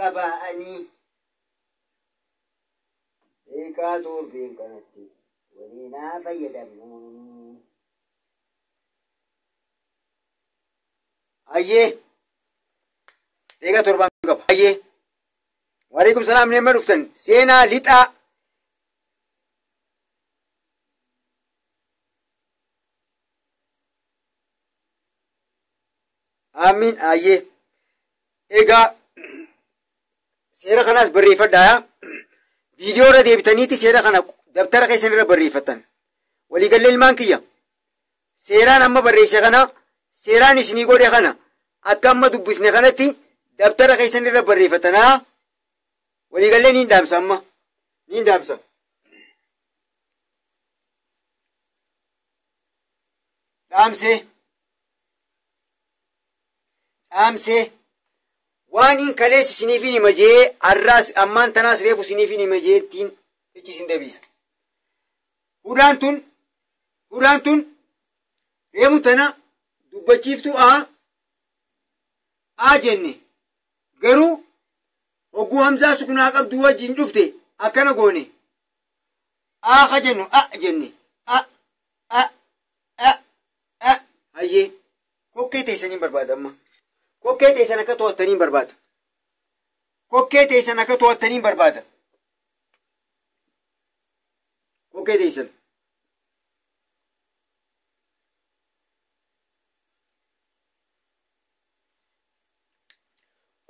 qabaa'anii daqiiqaa torbeen kanatti waliinaa fayyadamnu aye deega torban qaba aye waalaikum salaam neema dhuftan seenaa lixaa amin aye egaa seera kanaas barreeffadhaa viidiyoo irra deebitaniiti seera kana dabtara keessan irra barreeffatan waliigallee ilmaan kiyya seeraan amma barreesse kana seeraan isinii godhe kana akka amma dubbisne kanatti dabtara keessan irra barreeffatanaa waliigallee niin dhaamsa amma niin dhaamsa dhaamse waan in kalees isiniifin hima jee arraas ammaan tanaas reefu isiniifin hima jeettiin ichi isin dabiisa hudhaan tun reefu tana dubbachiiftuu a jenne garuu Oguu hamzaa sukunaa qabdu wajjin dhufte akkana goone. Aaqa jennu jenne. Hayyee kokkee teessaniin barbaada amma. Kokkee teessan akka to'attaniin barbaada. Kokkee teessan akka to'attaniin barbaada. Kokkee teessan.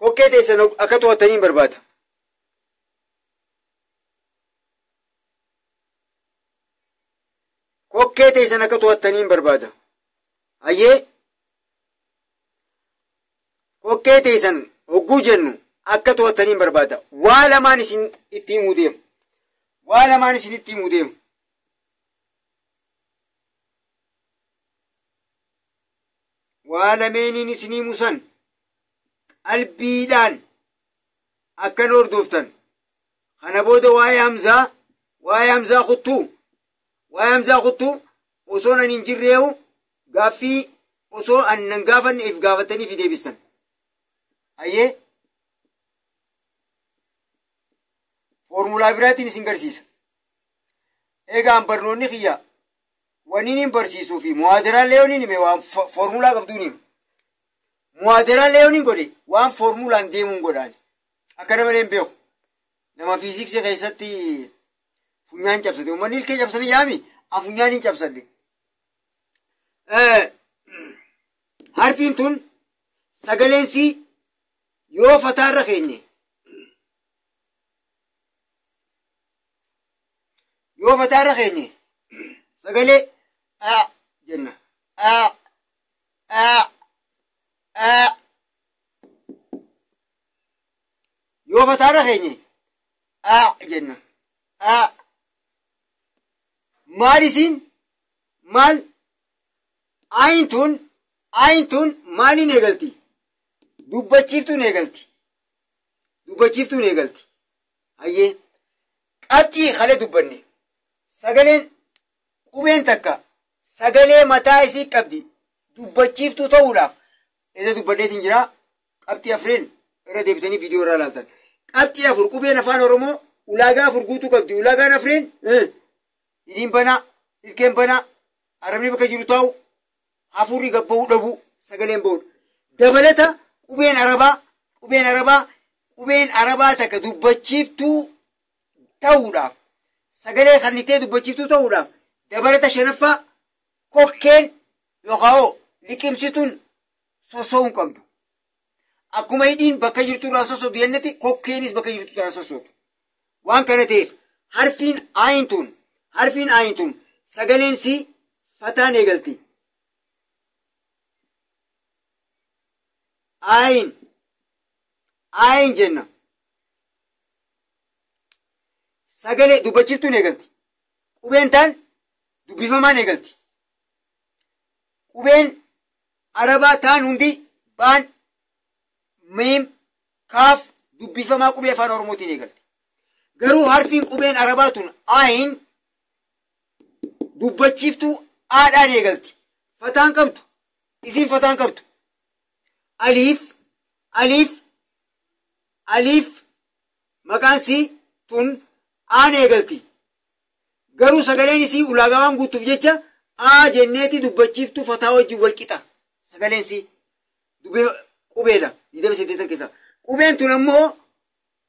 Kokkee teessan akka to'attaniin barbaada. Kokkee teessan akka to'attaniin barbaada. Hayyee kokkee teessan hogguu jennu akka to'attaniin barbaada. Waa lamaan isin itti himuu deemu. Waa lamaan isin itti himuu deemu. Waa lameeniin isin himu san qalbiidhaan akkan hordoftan. Kana booda waa'ee hamzaa kuttuu. Waa'ee hamzaa kuttuu osoo nan hin jirreewu gaaffii osoo annan gaafanne if gaafatanii fi deebistan. Hayyee foormulaa biraatiin isin garsiisa. Egaan barnoonni kiyya waniin hin barsiisuu fi muhaadaraa leeyooniin hime waan foormulaa qabduun hime. Muhaadaraa leeyooniin godhe waan foormulaan deemuun godhaan. Akkana malee hin beeku. Nama fiiziksii keessatti funyaan cabsate. Uummanni ilkee cabsanii yaami an funyaan hin cabsadde. Harfiin tun sagaleensi yoo fataarra keenye. Yoo fataarra keenye sagalee jenna. Yoo fataarra keenye jenna. Maal isin maal aayintuun maaliin eegalti? Dubbachiiftuun eegalti. Dubbachiiftuun eegalti. Hayyee qaxxii kale dubbanne. Sagaleen qubeen takka sagalee mataa isii qabdi. Dubbachiiftuu ta'uudhaaf isa dubbanneetiin jira. Qabxii afreen irra deebitanii viidiyoo irraa ilaaltan. Qabxii afur qubeen afaan Oromoo ulaagaa afur guutuu qabdi. Ulaagaan afreen hidhiin banaa, ilkeen banaa, arabni bakka jiru taa'u, hafuurri gabba'uu dhabu, sagaleen ba'udha. Dabalata qubeen arabaa takka dubbachiiftuu ta'uudhaaf, sagalee kannitee dubbachiiftuu ta'uudhaaf, dabalata shanaffaa kokkeen yookaan liqimsituun soso'uun qabdu. Akkuma hidhiin bakka jirtu irraa sosotu jenneti kokkeenis bakka jirtu irraa sosotu. Waan kana ta'eef harfiin aayintuun sagaleen si fataan eegalti. Aayin jenna. Sagalee dubbachiiftuun eegalti. Qubeen taan dubbifamaan eegalti. Qubeen arabaa taan hundi baan miim kaaf dubbifamaa qubee afaan Oromootiin eegalti. Garuu harfiin qubeen arabaa tun aayin dubbachiiftuu aadhaan eegalti. Fataan qabdu. Isin fataan qabdu. Aliif maqaan sii tun aan eegalti. Garuu sagaleen isii ulaagaa waan guutuuf jecha jenneeti dubbachiiftuu fataa wajjin wal qixa. Sagaleen sii qubeedha. 28 keessaa. Qubeen tun ammoo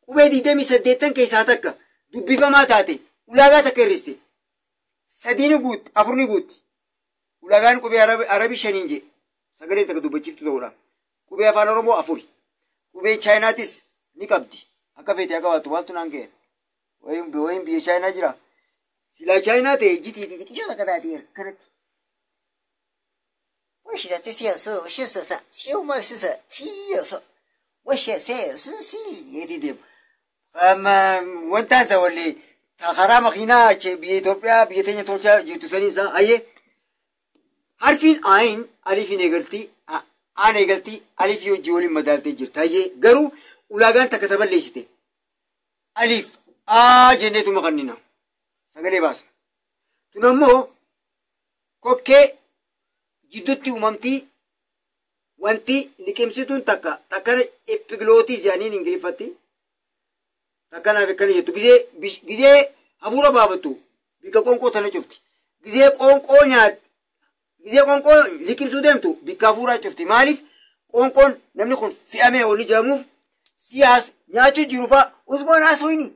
qubee 28 keessaa takka dubbifamaa taate ulaagaa takka hirriste. Sadiini guutti, afurni guutti. Ulaagaan qubee arabii shaniin jedhe. Sagaleen takka dubbachiiftuu ta'uudhaaf. Qubee afaan Oromoo afuri. Qubee Chaayinaatis ni qabdi. Akka feetee akka waatu maaltu naan ga'e. Wayin biyya Chaayinaa jira. Silaa Chaayinaa ta'e jitii xixiqqoo takka taatee kanatti. 我是这些是小么是西有说，我写是西。 Yeeti deemu. Wanta isa wallee karaa makiinaa biyya Itoophiyaa biyya teenya tolchaa jirtu saniisa hayyee. Harfiin aayin aliifiin eegalti. Aan eegalti aliifii hojii waliin madaaltee jirti. Hayyee garuu ulaagaan takka taballeessite. Aliif jenneetu maqannina. Sagalee baasa. Tun ammoo kokkee jidduutti uumamtii wanti liqimsituun takkana epigilootii jedhaniin ingiliffatti Takkanaaf akkana jettu gizee hafuura baafatu bika qoonqoo tana cufti. Gizee qoonqoo liqimsuu deemtu bika hafuuraa cufti. Maaliif qoonqoon namni kun fe'amee ol ijaamuuf siyaas nyaachuu jiru fa'a usboon haasawini.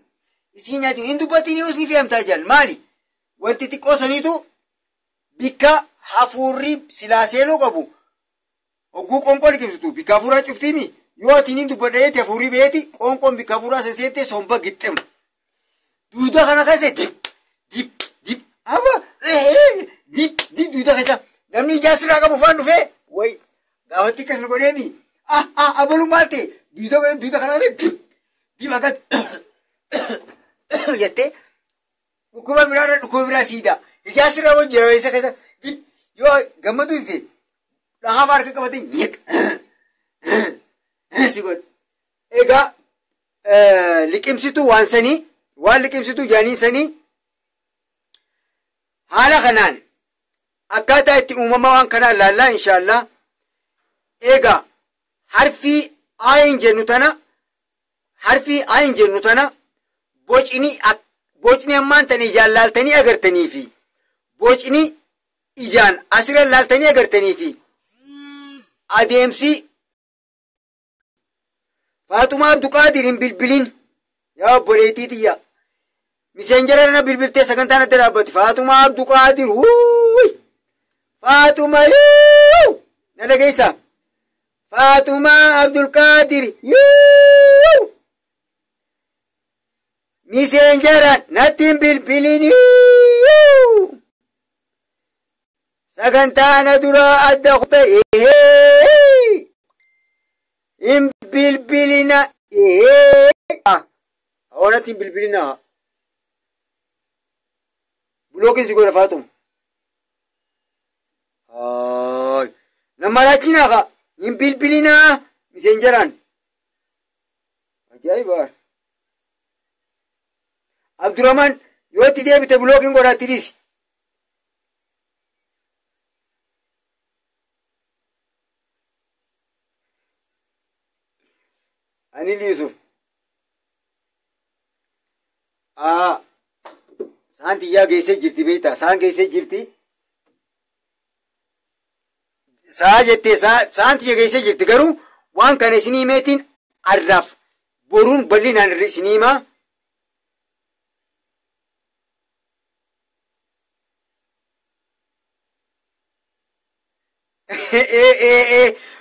Isii nyaachuu hin dubbatini usni fe'amtaa jiran maali? Wanti xiqqoo saniitu bika hafuurri silaa seenuu qabu. Ogguu qoonqoo liqimsitu bika hafuuraa cuftiimi. Yoo ati hin dubbadheeti hafuurri beeti qoonqoon bika hafuuraa seensee somba gixxemu. Duuda kana keessa dip duuda keessa namni ijaa sirraa qabu faan dhufee wayi gaafatti akkas nu godheemi. Abalu maal ta'e duuda kana keessa dip akkas jettee dhukkuba biraa siidaa ijaa sirraa wajjin jirabeessa keessa dip yoo gammadu ta'e dhahaa harka qabatee nyeq. Sigot egaa liqimsituu waan liqimsituu jaanii sanii haala kanaan akkaataa itti uumama waan kanaa ilaallaa inshaallah. Egaa harfii ayin jennu tana bocni ammaan tana ijaan laaltanii agartanii fi bocni ijaan asirra laaltanii agartanii fi adeemsi Faatumaa Abduqaadirin bilbilin yaa obboleettii tiyya miseenjara na bilbiltee sagantaan adda dhaabbatti Faatumaa Abduqaadir Faatumaa na dhageessa Faatumaa Abdulqaadir miseenjara nattiin bilbilin sagantaan duraa adda ta'e in bilbilina ahonatti in bilbilina bulookin si godha Faatuma nama laachinaaka in bilbilina miseenjaraan ajaa'iba Abdurrahman yoo itti deebite bulookin godhaatti dhiisi. Anil Yusuf saan tiyyaa geessee jirti beektaa saan geessee jirti saa jettee saan tiyya geessee jirti garuu waan kana isinii himeetiin arraaf boruun bal'inaan isinii himaa.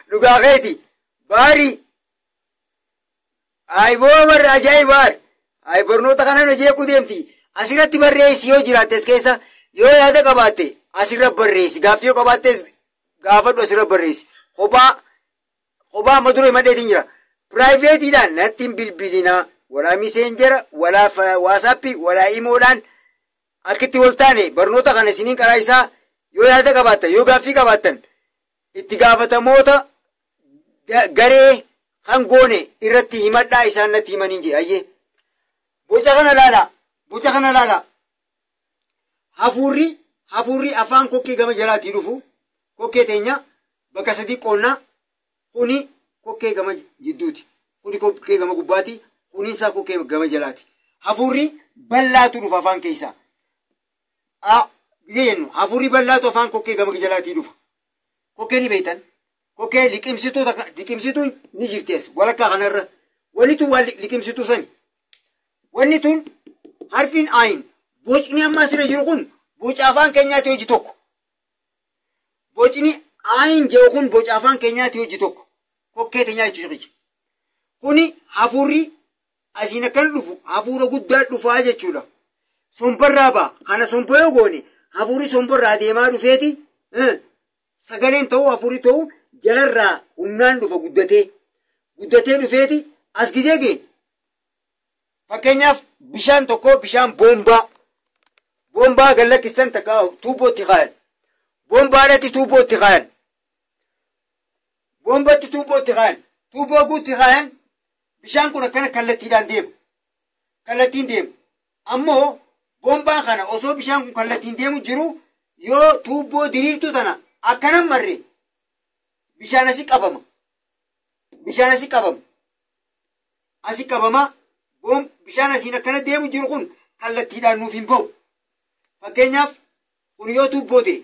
Dhugaa keeti baarii boomarra ajaa'ibaar barnoota kanaan hojii deemti asirratti barreessi yoo jiraattes keessa yoo yaada qabaatte asirra barreessi gaaffii yoo qabaattes gaafadhu asirra barreessi kophaa madura himadheetiin jira piraayiveetiidhaan natti hin bilbilinaa walaa miseenjera walaa waasaappii walaa imoodhaan akkitti wal taane barnoota kana isiniin karaa isaa yoo yaada qabaattan yoo gaaffii qabaattan itti gaafatamoota garee kan goone irratti himadhaa isaan natti himaniin jedhe ayyee boca kana laala hafuurri afaan kokkee gama jalaatii dhufu kokkee teenya bakka sadii qoonnaa kuni kokkee gama jidduuti kuni kokkee gama gubbaati kuni isaa kokkee gama jalaati hafuurri bal'aatu dhufa afaan keessaa jennu hafuurri bal'aatu afaan kokkee gama jalaatii dhufa kokkee ni beektan kokkee liqimsituun ni jirtees walakkaa kanarra walitu waan liqimsituu sani wanni tun harfiin ayin bocni amma asirra jiru kun boca afaan keenyaati hojii tokko bocni ayin jedhu kun boca afaan keenyaati hojii tokko kokkee teenyaa jechuudha kuni hafuurri asiin akkan dhufu hafuura guddaa dhufaa jechuudha sombarraa ba'a kana somba yoo goone hafuurri sombarraa deemaa dhufeeti sagaleen ta'uu hafuurri ta'uu jalarraa humnaan dhufa guddatee dhufeeti as gizee gee fakkeenyaaf bishaan tokko bishaan boombaa gallakkistan takka tuubbootti kaayan boombaadhatti tuubbootti kaayan boombatti tuubbootti kaayan tuubboo guutti kaayan bishaan kun akkana kallattiin deemu ammoo boombaan kana osoo bishaan kun kallattiin deemu jiru yoo tuubboo diriirtuu tana akkanan marre bishaan asi qabama bishaan asiin akkana deemu jiru kun kallattiidhaan nuuf hin ba'u. Fakkeenyaaf kun yoo tuubboo ta'e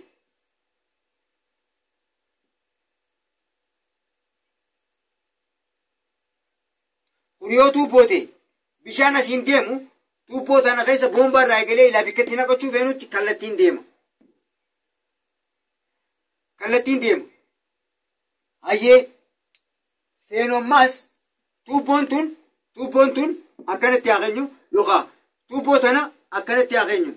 bishaan asiin deemu tuubboo tana keessa boombaa irraa eegalee ilaa bikkatti naqachuu feenutti kallattiin deema. Hayyee feenommaas tuubboon tun akkanatti haa keenyu yookaan tuubboo tana akkanatti haa keenyu.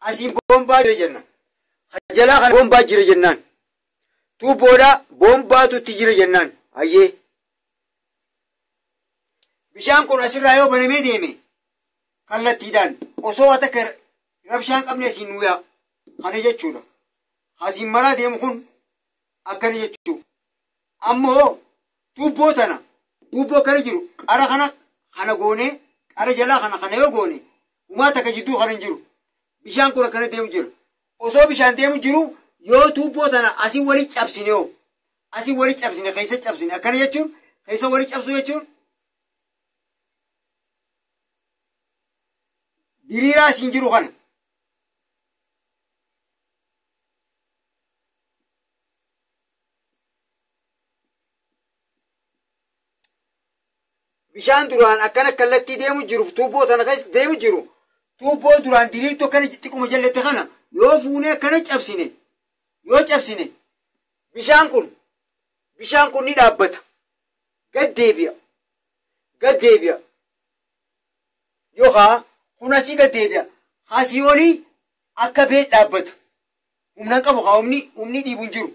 Asiin boombaa jira jennaan. Jalaa kana boombaa jira jennaan. Tuubboodhaa boombaatutti jira jennaan. Hayyee. Bishaan kun asirraa yoo banamee deeme kallattiidhaan osoo ati akka rabshaan qabne asiin nuuyaa. Kana jechuudha. Asiin maraa deemu kun akkana jechuudha. Ammoo tuubboo kana jiru qara kana goonee qara jalaa kana yoo goone uumaa takka jidduu kana hin jiru. Bishaan kun akkana deemu jira. Osoo bishaan deemu jiru yoo tuubboo tana asii wali cabsine keessa cabsine akkana jechuun keessa wali cabsuu jechuun diriiraa asiin jiru kana. Bishaan duraan akkana kallattii deemu jiru tuubboo tana keessa deemu jiru. Tuubboo duraan diriirtuu akkana xiqquma jallate kana yoo fuunee akkana cabsine bishaan kun ni dhaabbata. Gad deebi'a. Yookaan kun asii gad deebi'a. Asii olii akka beet dhaabbata. Humna qabu humni dhiibuun jiru.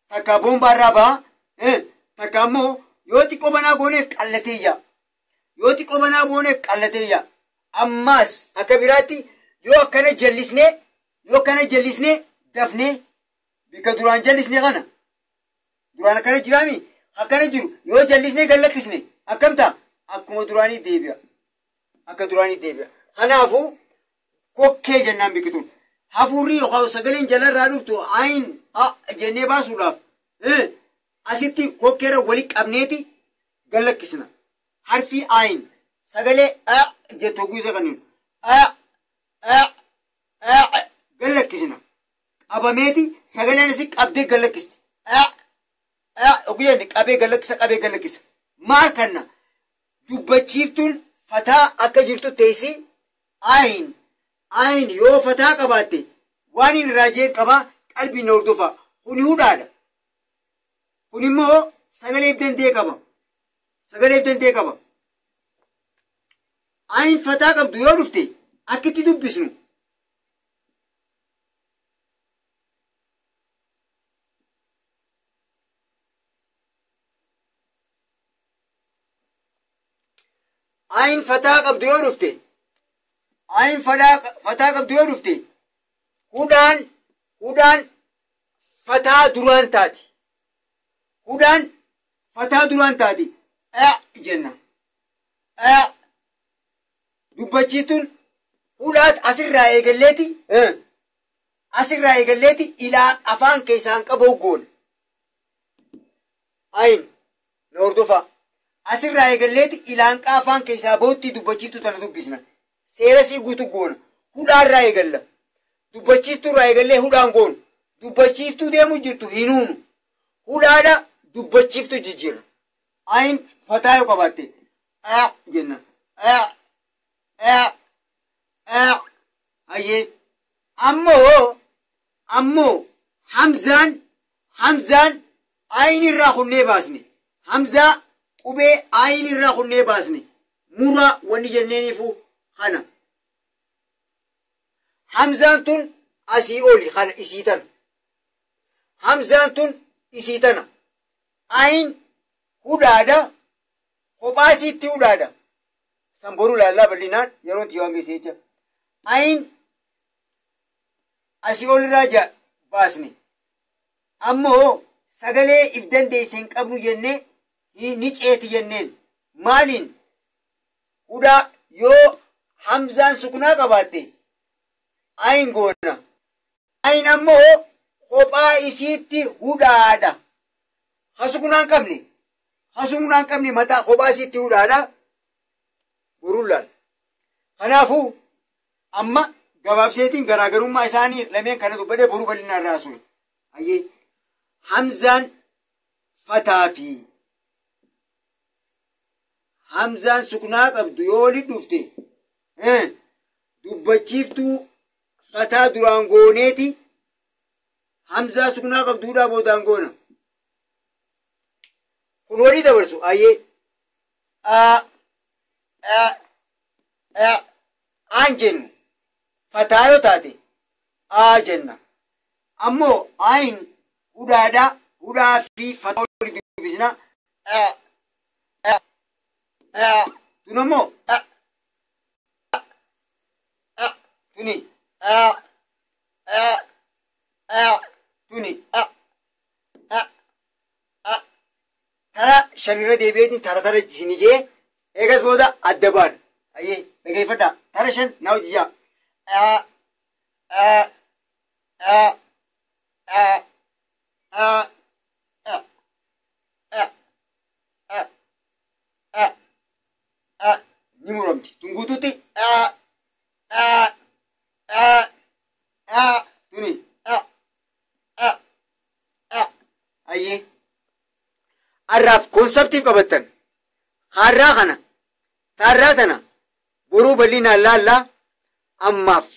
Takka boombaa irraa ba'a. Takka ammoo yoo xiqqoo banaa gooneef qallatee yaa. Ammaas akka biraatti yoo akkana jallisnee dafnee bika duraan jallisnee kana duraan akkana jiraami akkana jiru yoo jallisnee gallakkisne akkam ta'a akkuma duraanii deebi'a. Kanaafuu kokkee jennaan biqituun hafuurri yookaan sagaleen jalarraa dhuftu ayin jennee baasuudhaaf asitti kokkeerra wali qabneeti gallakkisna. Harfi ayin sagalee jettu guutuu kan gallakkisna. Qabameeti sagaleen asii qabdee gallakkiste. Oguyyaan qabee gallakkisa. Maal kanna dubbachiiftuun fataa akka jirtu teessi ayin yoo fataa qabaatte waan hin raajeen qabaa qalbiin hordofa. Kuni hudhaadha. Kun immoo sagaleef dandee qaba. Ayin fataa qabdu yoo dhufte akkitti dubbisnu. Ayin fataa qabdu yoo dhufte hudhaan fataa duraan taati. Jenna. Dubbachiituun hudhaat asirraa eegalleeti ilaa afaan keessaan qabuu goona. Ayin na hordofaa. Asirraa eegalleeti ilaanqaa afaan keessaa bootti dubbachiiftuu tana dubbisna. Seera sii guutuu goona. Hudhaarraa eegalla. Dubbachiiftuurraa eegallee hudhaan goonu. Dubbachiiftuu deemu jirtu hinuunu. Hudhaadha dubbachiiftuu jijjiirra. Ayin fataa yoo qabaatte jenna. Hayyee ammoo hamzaan ayin irraa kunnee baasne. Hamzaa qubee ayin irraa kunnee baasne. Mura wanni jenneenifu kana. Hamzaan tun asii oli kana isii tana. Ayin hudhaadha. Kophaa isiitti hudhaadha. Samboruu laallaa bal'inaan yeroo itti waan geessee jecha. Ayin asii olirraa baasne. Ammoo sagalee if dandeesse hin qabnu jennee ni ceeti jenneen. Maaliin? Hudhaa yoo hamzaan sukunaa qabaatte ayin goona. Ayin ammoo kophaa isiitti hudhaadha. Hasukunaan qabne mataa kophaa isiitti hudhaadha. Boruun laal. Kanaafuu amma gabaabseetiin garaagarummaa isaanii lameen kana dubbadee boruu bal'inaan raasuun. Ayyee hamzaan fataa fi hamzaan sukunaa qabdu yoo waliin dhufte dubbachiiftuu fataa duraan gooneeti hamzaa sukunaa qabduudhaa boodaan goona. Kun walii dabarsu ayyee aan jennu fataa yoo taate jenna. Ammoo ayin hudhaa fi fataa walii dubbisna. Tun ammoo tuni tuni tara shanirra deebi'eetiin tara isinii jee eegas booda adda baan. Ayyee dhageeffadhaa tara shan naa hojjiyyaa. Ni muramti tun guutuutti tuni ayyee arraaf konseptiif qabattan harraa kana taarraa tana boruu bal'inaan laallaa. Ammaaf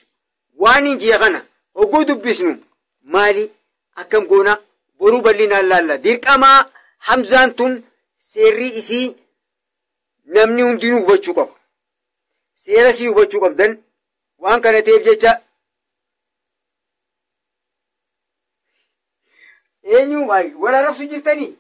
waan hin ji'a kana oguu dubbisnu maali akkam goona boruu bal'inaan laalla. Dirqamaa hamzaan tun seerri isii namni hundinuu hubachuu qaba. Seera sii hubachuu qabdan waan kana ta'eef jecha eenyu wal arrabsu jirtanii.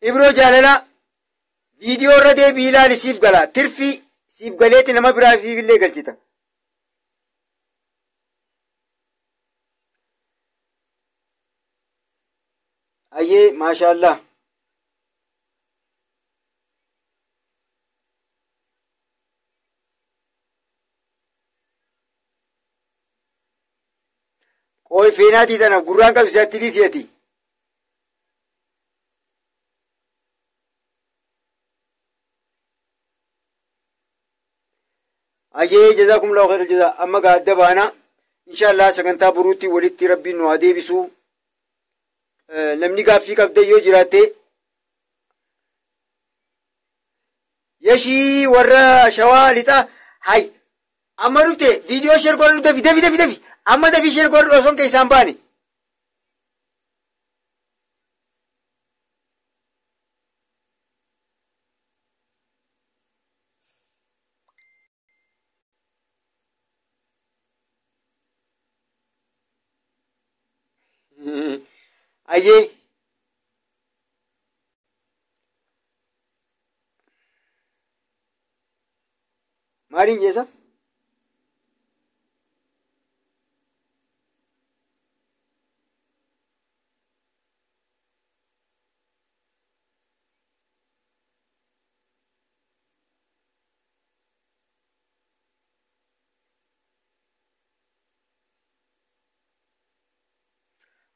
Ibroo jaalalaa viidiyoo irra deebii ilaali siif galaa tirfii siif galeeti nama biraa siif illee galchita. Ayyee maashaallah. Qooy feenaatii tana gurraan qabsiisatti dhiisiyati. Ayyee jazaakumullahu khairal jazaa. Amma gaadda baana inshallah sagantaa buruutti walitti rabbiin nu haa deebisu. Namni gaaffii qabda yoo jiraatte yashii warra shawaa lixaa hay amma dhufte viidiyoo sheer godhu dafi amma dafi sheer godhu osoo keessaan baane. Ayyee maaliin jeessa?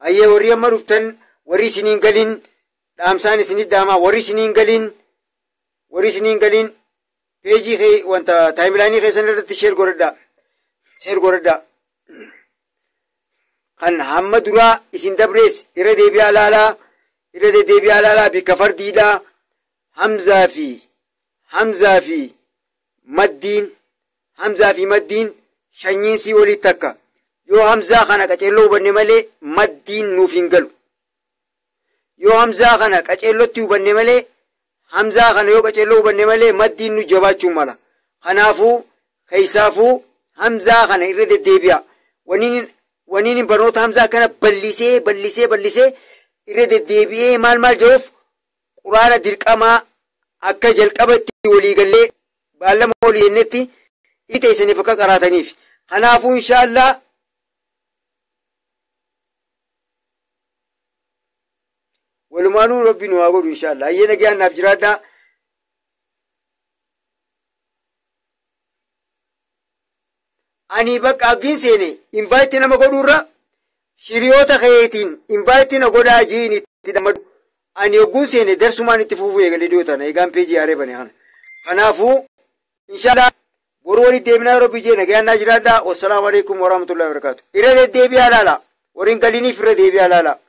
Ayyee warri amma dhuftan warri isiniin galin dhaamsaan isinit dhaamaa warri isiniin galin peejii wanta taayimilaanii keessan irratti sheer godhadhaa. Kan hamma duraa isin dabrees irra deebi'aa laalaa bikka fardiidhaa hamzaa fi maddiin shanyiinsii walitti takka. Yoo hamzaa kana qaceelloo hubanne malee maddiin nuuf hin galu. Yoo hamzaa kana qaceellotti hubanne malee hamzaa kana yoo qaceelloo hubanne malee maddiin nu jabaachuun mala. Kanaafuu keessaafuu hamzaa kana irra deddeebi'a. Waniin barnoota hamzaa kana bal'isee irra deddeebi'ee maal jedhuuf quraana dirqamaa akka jalqaba itti walii gallee baallama olii jennetti إتيسني فكا قراتني في خنافو إن شاء الله ولمانو ربي نواغو إن شاء الله أينا جاء نافجرادا أني بك أبين سيني إنفايتنا مقدورة شريوتا خيتين إنفايتنا قدا جيني تدمد أني أقول سيني درسمان اتفوفو يغلي ديوتانا إيقام بيجي عرباني هانا خنافو إن شاء الله بروري ديبنا ربي جينا جاء ناجرادا والسلام عليكم ورحمة الله وبركاته إرادة ديبي علالا ورين قليني فرد ديبي علالا